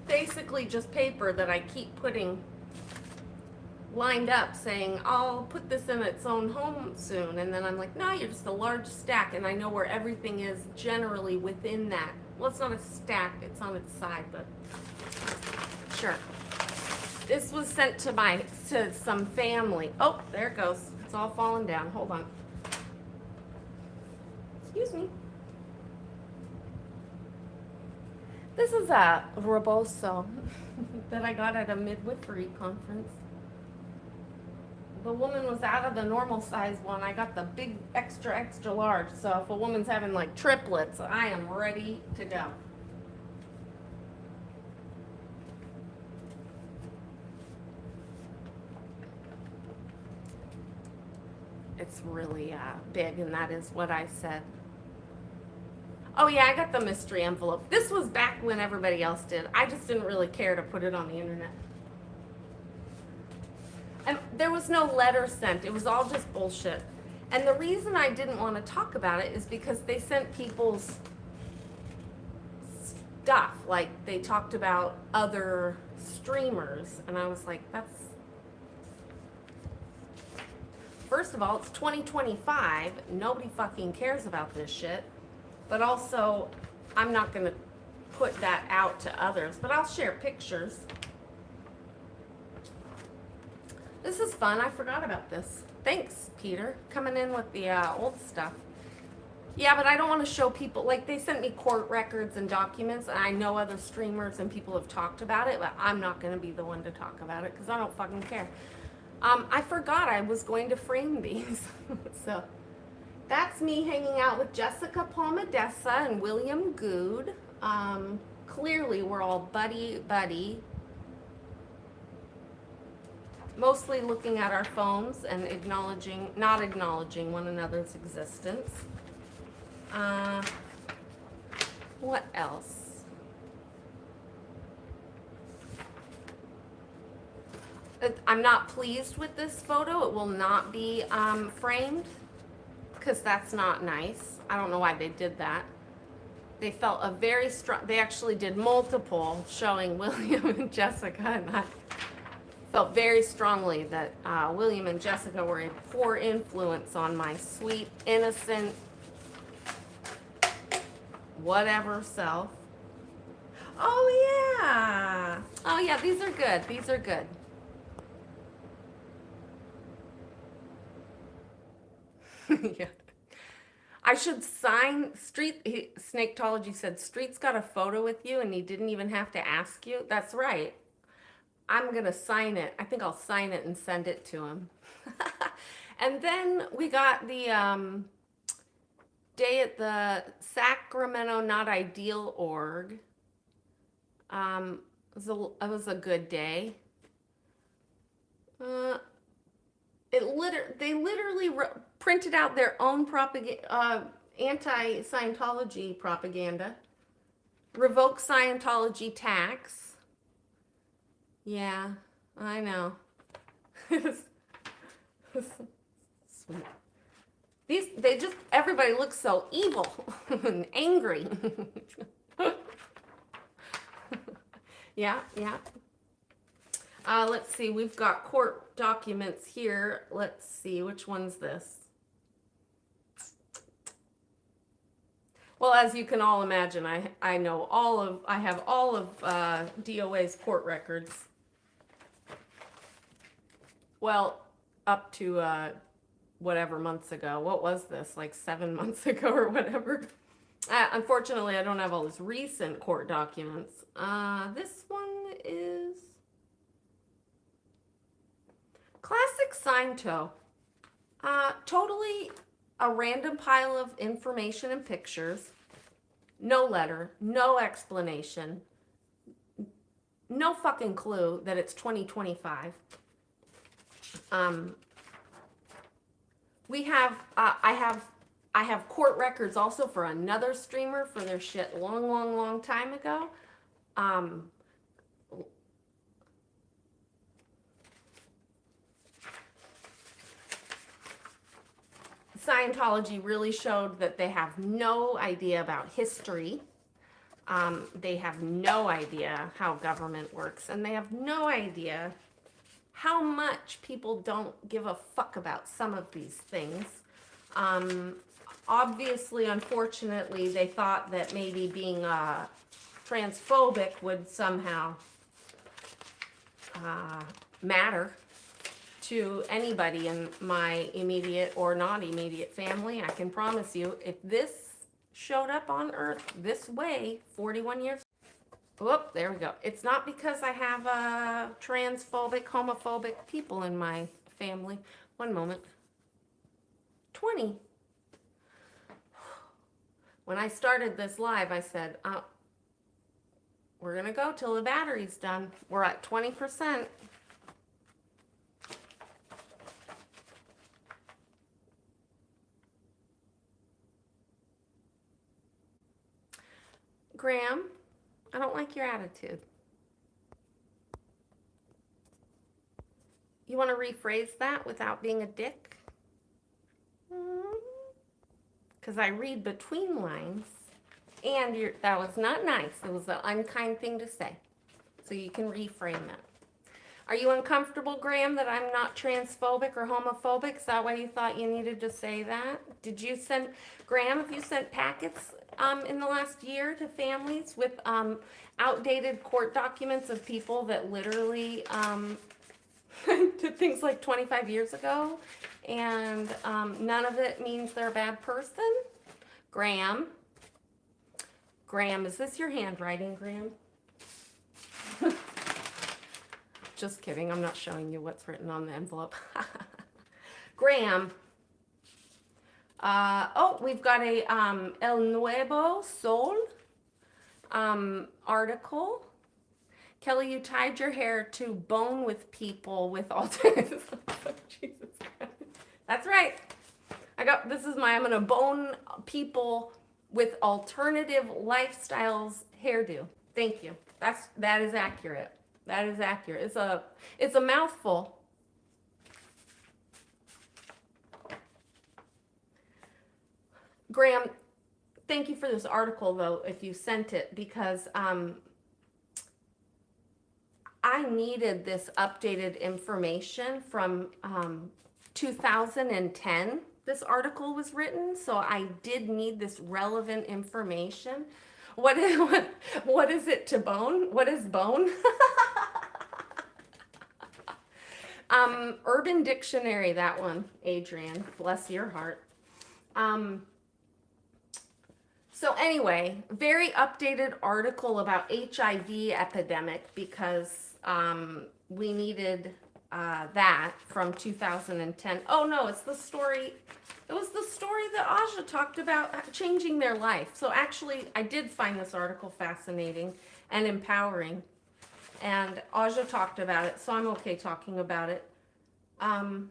basically just paper that I keep putting lined up saying, I'll put this in its own home soon. And then I'm like, no, you're just a large stack. And I know where everything is generally within that. Well, it's not a stack, it's on its side, but sure. This was sent to some family. Oh, there it goes. It's all falling down. Hold on. Excuse me. This is a rebozo that I got at a midwifery conference. The woman was out of the normal size one. I got the big extra large. So if a woman's having like triplets, I am ready to go. It's really big, and that is what I said. Oh yeah, I got the mystery envelope. This was back when everybody else did. I just didn't really care to put it on the internet. And there was no letter sent. It was all just bullshit. And the reason I didn't want to talk about it is because they sent people's stuff. Like, they talked about other streamers. And I was like, that's... First of all, it's 2025. Nobody fucking cares about this shit. But also, I'm not going to put that out to others. But I'll share pictures. This is fun. I forgot about this. Thanks, Peter, coming in with the old stuff. Yeah, but I don't want to show people, like, they sent me court records and documents, and I know other streamers and people have talked about it, but I'm not going to be the one to talk about it because I don't fucking care. I forgot I was going to frame these. So that's me hanging out with Jessica Palmadessa and William Good. Clearly, we're all buddy. Mostly looking at our phones and not acknowledging one another's existence. What else? I'm not pleased with this photo. It will not be framed because that's not nice. I don't know why they did that. They felt a very strong, they actually did multiple showing William and Jessica, and I felt very strongly that William and Jessica were a poor influence on my sweet, innocent, whatever self. Oh yeah. Oh yeah, these are good. These are good. Yeah. I should sign Snaketology said Street's got a photo with you and he didn't even have to ask you. That's right. I'm going to sign it. I think I'll sign it and send it to him. And then we got the day at the Sacramento Not Ideal org. It was a good day. They literally printed out their own anti-Scientology propaganda. Revoke Scientology tax. Yeah, I know. Sweet. Everybody looks so evil and angry. Yeah. Let's see, we've got court documents here. Let's see, which one's this? Well, as you can all imagine, I have all of DOA's court records. Well, up to whatever months ago. What was this? Like 7 months ago or whatever. Unfortunately, I don't have all this recent court documents. This one is classic Scientology. Totally a random pile of information and pictures. No letter, no explanation, no fucking clue that it's 2025. I have court records also for another streamer for their shit long time ago. Scientology really showed that they have no idea about history. They have no idea how government works, and they have no idea how much people don't give a fuck about some of these things. Obviously, unfortunately, they thought that maybe being transphobic would somehow matter to anybody in my immediate or not immediate family. I can promise you, if this showed up on Earth this way 41 years. Whoop, there we go. It's not because I have transphobic, homophobic people in my family. One moment. 20. When I started this live, I said, we're going to go till the battery's done. We're at 20%. Graham, I don't like your attitude. You want to rephrase that without being a dick? Because I read between lines, and that was not nice. It was an unkind thing to say. So you can reframe that. Are you uncomfortable, Graham, that I'm not transphobic or homophobic? Is that why you thought you needed to say that? Did you send, Graham, have you sent packets in the last year to families with outdated court documents of people that literally did things like 25 years ago, and none of it means they're a bad person? Graham, is this your handwriting, Graham? Just kidding, I'm not showing you what's written on the envelope. Graham. We've got a El Nuevo Sol article. Kelly, you tied your hair to bone with people with alternatives. Jesus Christ. That's right. I'm gonna bone people with alternative lifestyles hairdo. Thank you. That is accurate. That is accurate. It's a mouthful. Graham, thank you for this article, though, if you sent it, because I needed this updated information from 2010. This article was written, so I did need this relevant information. What is it to bone? What is bone? Urban Dictionary, that one, Adrian. Bless your heart. So anyway, very updated article about HIV epidemic, because we needed that from 2010. Oh no, it's the story. It was the story that Aja talked about changing their life. So actually, I did find this article fascinating and empowering. And Aja talked about it, so I'm okay talking about it. Aja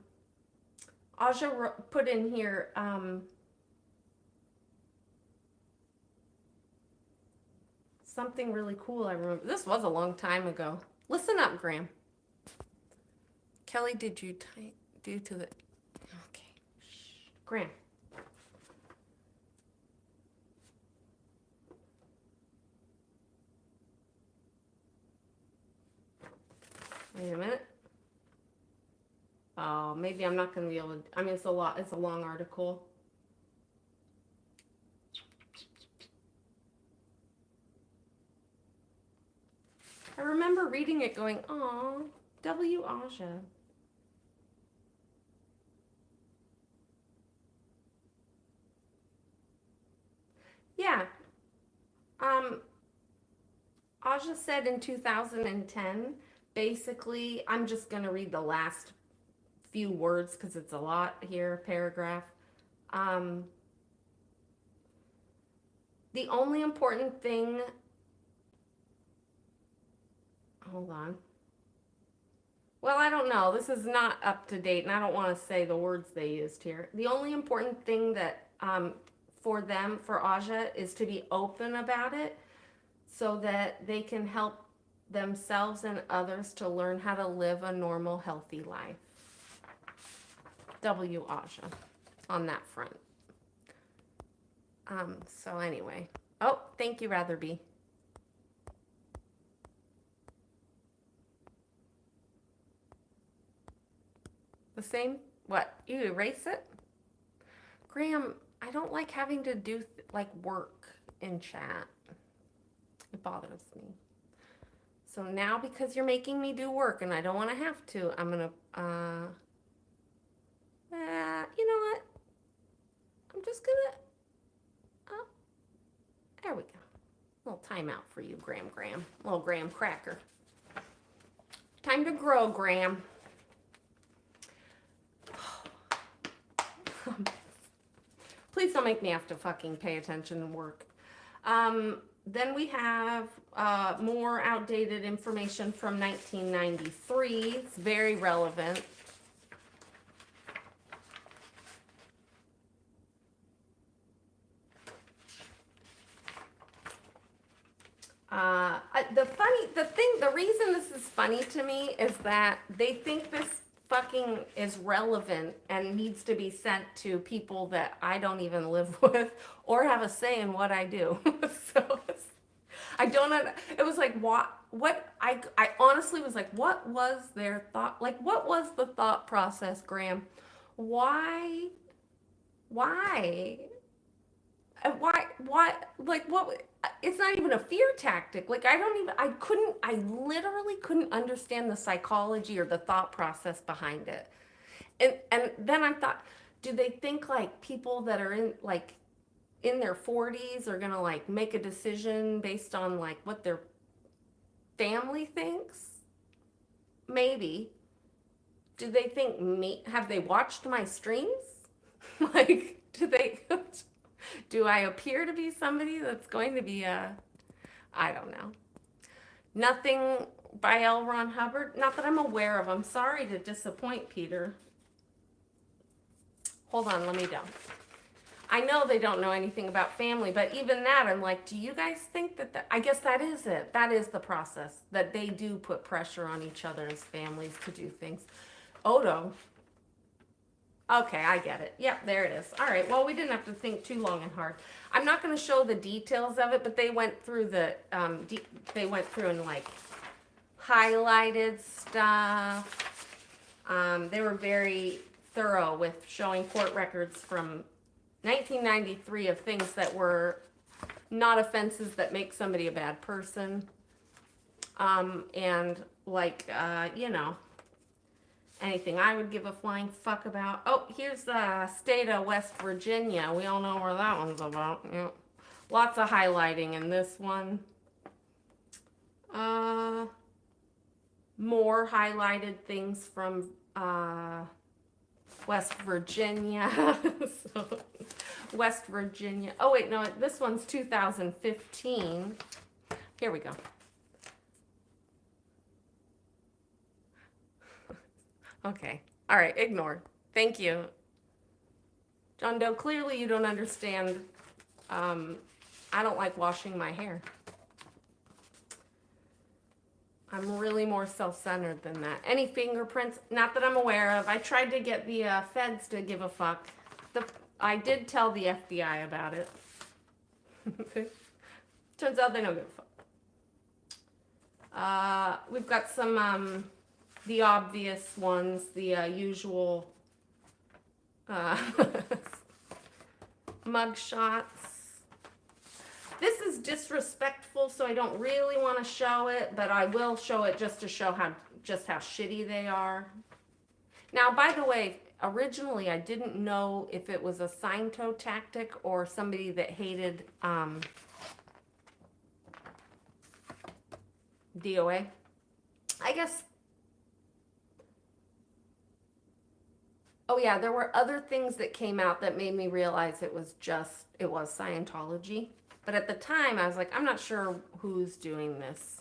put in here, something really cool I remember. This was a long time ago. Listen up, Graham. Kelly, did you do to the... Okay. Shh. Graham. Wait a minute. Oh, maybe I'm not going to be able to. I mean, it's a long article. I remember reading it going, "Aw, W. Aja." Yeah. Aja said in 2010, basically, I'm just going to read the last few words because it's a lot here, paragraph. Um, the only important thing, hold on. Well, I don't know. This is not up to date, and I don't want to say the words they used here. The only important thing that for them, for Aja, is to be open about it so that they can help themselves and others to learn how to live a normal, healthy life. W. Aja on that front. So anyway. Oh, thank you, Ratherby. The same? What? You erase it? Graham, I don't like having to do like work in chat. It bothers me. So now because you're making me do work and I don't want to have to, I'm going to, you know what? I'm just going to, oh, there we go. A little timeout for you, Graham. A little Graham cracker. Time to grow, Graham. Please don't make me have to fucking pay attention and work. Then we have more outdated information from 1993. It's very relevant. The reason this is funny to me is that they think this fucking is relevant and needs to be sent to people that I don't even live with or have a say in what I do. So I don't know. It was like, I honestly was like, what was their thought? Like, what was the thought process, Graham? Why? Why? Like, what? It's not even a fear tactic. Like, I literally couldn't understand the psychology or the thought process behind it. And then I thought, do they think like people that are in their 40s are gonna like make a decision based on like what their family thinks? Maybe. Do they think me? Have they watched my streams? Like, do I appear to be somebody that's going to be I don't know. Nothing by L. Ron Hubbard. Not that I'm aware of. I'm sorry to disappoint, Peter. Hold on, let me go. I know they don't know anything about family, but even that, I'm like, do you guys think that I guess that is it. That is the process, that they do put pressure on each other's families to do things. Odo. Okay, I get it. Yep, there it is. All right, well, we didn't have to think too long and hard. I'm not going to show the details of it, but they went through and like highlighted stuff. They were very thorough with showing court records from 1993 of things that were not offenses that make somebody a bad person. And like, anything I would give a flying fuck about. Oh, here's the state of West Virginia. We all know where that one's about. Yeah. Lots of highlighting in this one. More highlighted things from West Virginia. So, West Virginia. Oh, wait, no, this one's 2015. Here we go. Okay. All right, ignore. Thank you. John Doe, clearly you don't understand. I don't like washing my hair. I'm really more self-centered than that. Any fingerprints? Not that I'm aware of. I tried to get the feds to give a fuck. I did tell the FBI about it. Turns out they don't give a fuck. We've got some the obvious ones, the usual mug shots. This is disrespectful, so I don't really want to show it, but I will show it just to show how shitty they are. Now, by the way, originally I didn't know if it was a Scientology tactic or somebody that hated DOA. I guess. Oh yeah, there were other things that came out that made me realize it was Scientology. But at the time, I was like, I'm not sure who's doing this.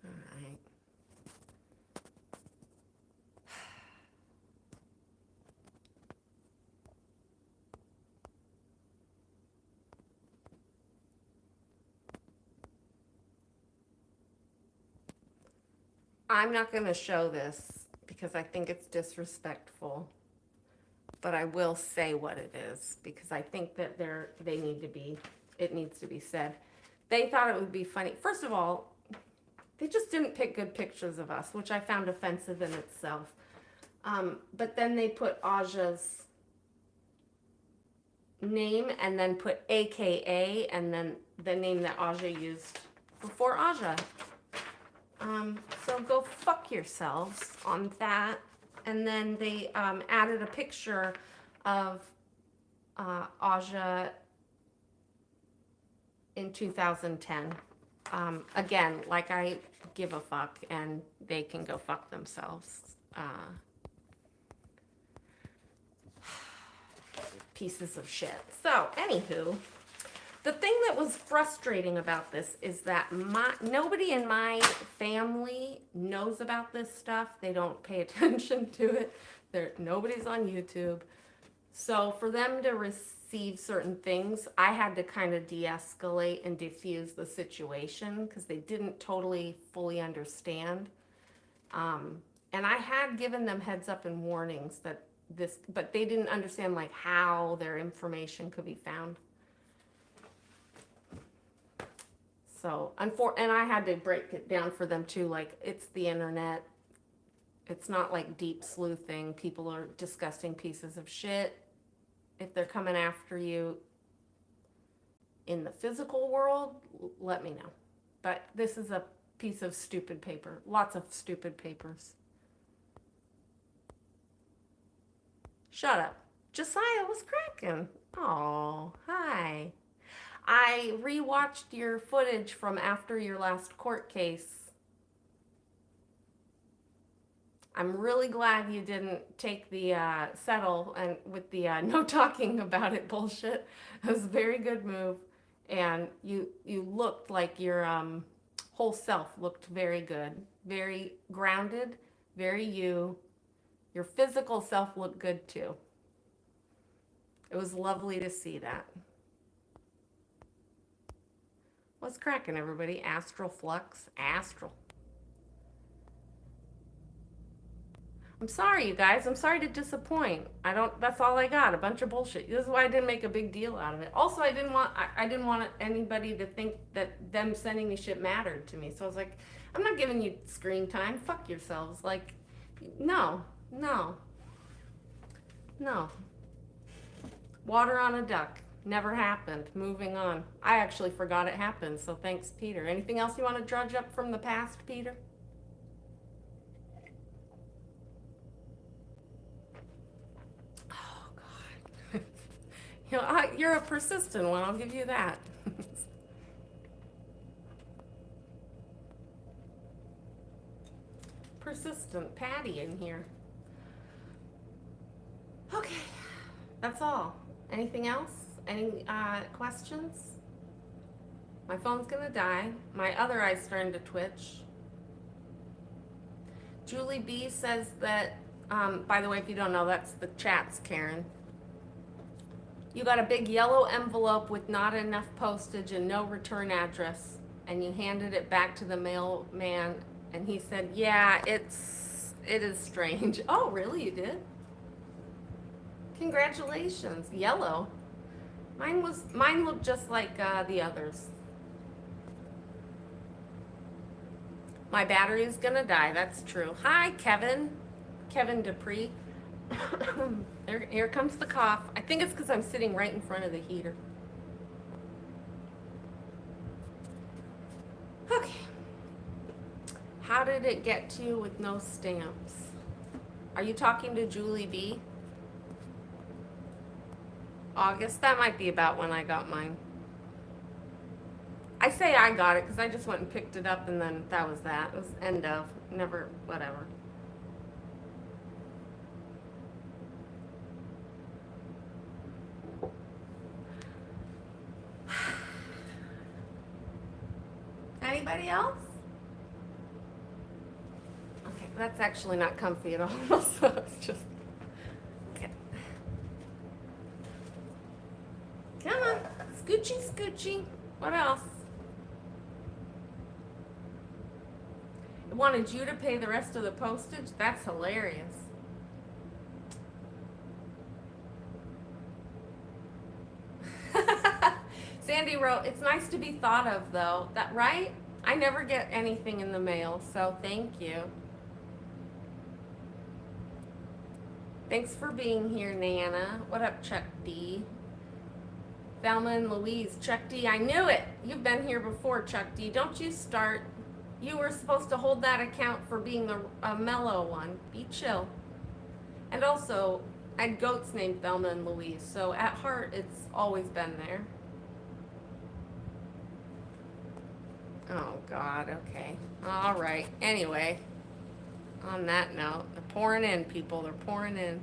All right. I'm not going to show this because I think it's disrespectful. But I will say what it is because I think that it needs to be said. They thought it would be funny. First of all, they just didn't pick good pictures of us, which I found offensive in itself. But then they put Aja's name and then put AKA and then the name that Aja used before Aja. So go fuck yourselves on that. And then they added a picture of Aja in 2010. Again, like I give a fuck and they can go fuck themselves. Pieces of shit. So, anywho, the thing that was frustrating about this is that nobody in my family knows about this stuff. They don't pay attention to it. Nobody's on YouTube. So for them to receive certain things, I had to kind of de-escalate and diffuse the situation because they didn't totally fully understand. And I had given them heads up and warnings that but they didn't understand like how their information could be found. So, and I had to break it down for them too, like it's the internet. It's not like deep sleuthing. People are disgusting pieces of shit. If they're coming after you in the physical world, let me know. But this is a piece of stupid paper. Lots of stupid papers. Shut up. Josiah was cracking. Oh, hi. I rewatched your footage from after your last court case. I'm really glad you didn't take the settle and with the no talking about it bullshit. It was a very good move, and you looked like your whole self looked very good, very grounded, very you. Your physical self looked good too. It was lovely to see that. What's cracking, everybody? Astral flux? Astral. I'm sorry, you guys. I'm sorry to disappoint. That's all I got. A bunch of bullshit. This is why I didn't make a big deal out of it. Also, I didn't want anybody to think that them sending me shit mattered to me. So I was like, I'm not giving you screen time. Fuck yourselves. Like, no. Water on a duck. Never happened. Moving on. I actually forgot it happened, so thanks, Peter. Anything else you want to drudge up from the past, Peter? Oh, God. You're a persistent one, I'll give you that. Persistent Patty in here. Okay, that's all. Anything else? Any questions? My phone's gonna die. My other eye's starting to twitch. Julie B says that, by the way, if you don't know, that's the chats, Karen. You got a big yellow envelope with not enough postage and no return address, and you handed it back to the mailman, and he said, yeah, it is strange. Oh, really? You did? Congratulations. Yellow. Mine looked just like the others. My battery is gonna die. That's true. Hi, Kevin. Kevin Dupree. Here comes the cough. I think it's because I'm sitting right in front of the heater. Okay. How did it get to you with no stamps? Are you talking to Julie B? August? That might be about when I got mine. I say I got it because I just went and picked it up and then that was that. It was end of. Never, whatever. Anybody else? Okay, that's actually not comfy at all. So it's just, okay. Come on, scoochy, scoochy. What else? It wanted you to pay the rest of the postage? That's hilarious. Sandy wrote, it's nice to be thought of though. That right? I never get anything in the mail, so thank you. Thanks for being here, Nana. What up, Chuck D? Thelma and Louise, Chuck D, I knew it. You've been here before, Chuck D. Don't you start. You were supposed to hold that account for being a mellow one. Be chill. And also, I had goats named Thelma and Louise, so at heart, it's always been there. Oh, God, okay. All right. Anyway, on that note, they're pouring in, people. They're pouring in.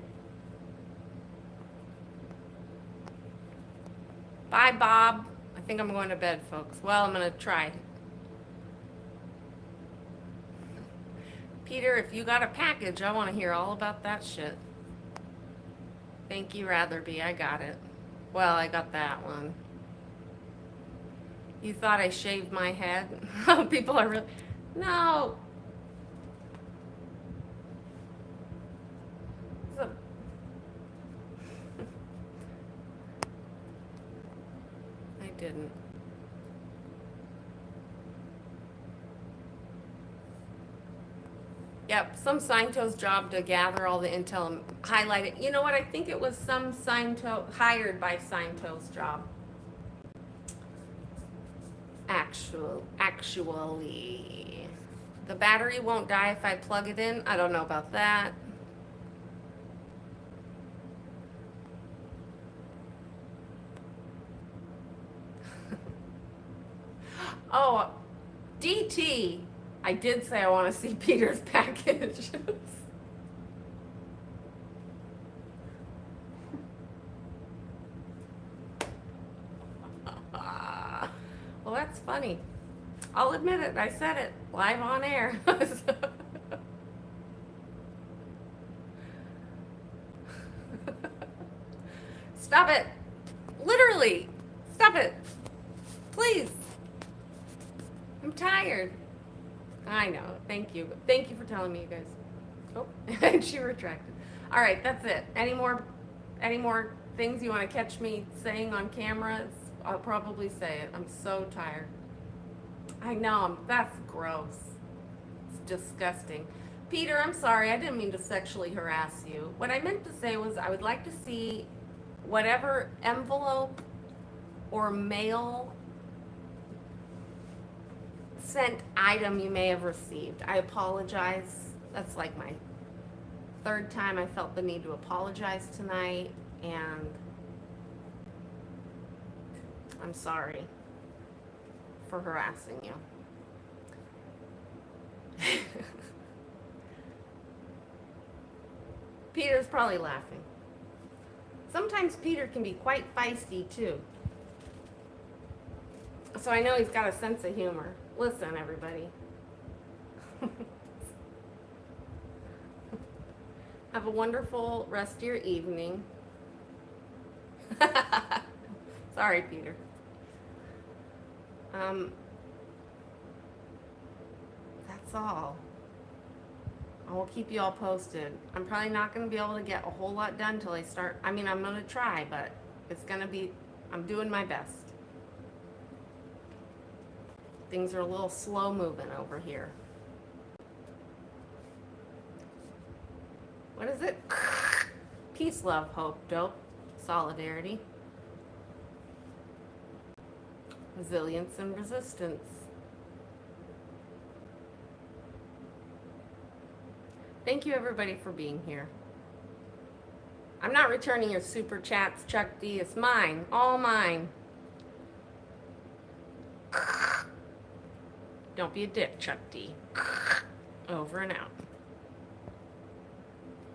Bye, Bob. I think I'm going to bed, folks. Well, I'm going to try. Peter, if you got a package, I want to hear all about that shit. Thank you, Ratherby. I got it. Well, I got that one. You thought I shaved my head? People are really... No. I didn't. Yep, some Scientost's job to gather all the intel and highlight it. You know what? I think it was some Scientost hired by Scientost's job. Actually, the battery won't die if I plug it in. I don't know about that. Oh, DT. I did say I want to see Peter's package. Well, that's funny. I'll admit it. I said it live on air. Stop it. Literally. Stop it. Please. I'm tired. I know. Thank you. Thank you for telling me, you guys. Oh, and she retracted. All right, that's it. Any more things you want to catch me saying on camera? I'll probably say it. I'm so tired. I know. That's gross. It's disgusting. Peter, I'm sorry. I didn't mean to sexually harass you. What I meant to say was I would like to see whatever envelope or mail sent item you may have received. I apologize. That's like my third time I felt the need to apologize tonight, and I'm sorry for harassing you. Peter's probably laughing. Sometimes Peter can be quite feisty too. So I know he's got a sense of humor. Listen, everybody. Have a wonderful rest of your evening. Sorry, Peter. That's all. I will keep you all posted. I'm probably not going to be able to get a whole lot done till I start. I mean, I'm going to try, but it's going to be, I'm doing my best. Things are a little slow moving over here. What is it? Peace, love, hope, dope, solidarity, resilience, and resistance. Thank you, everybody, for being here. I'm not returning your super chats, Chuck D. It's mine, all mine. Don't be a dick, Chuck D. Over and out.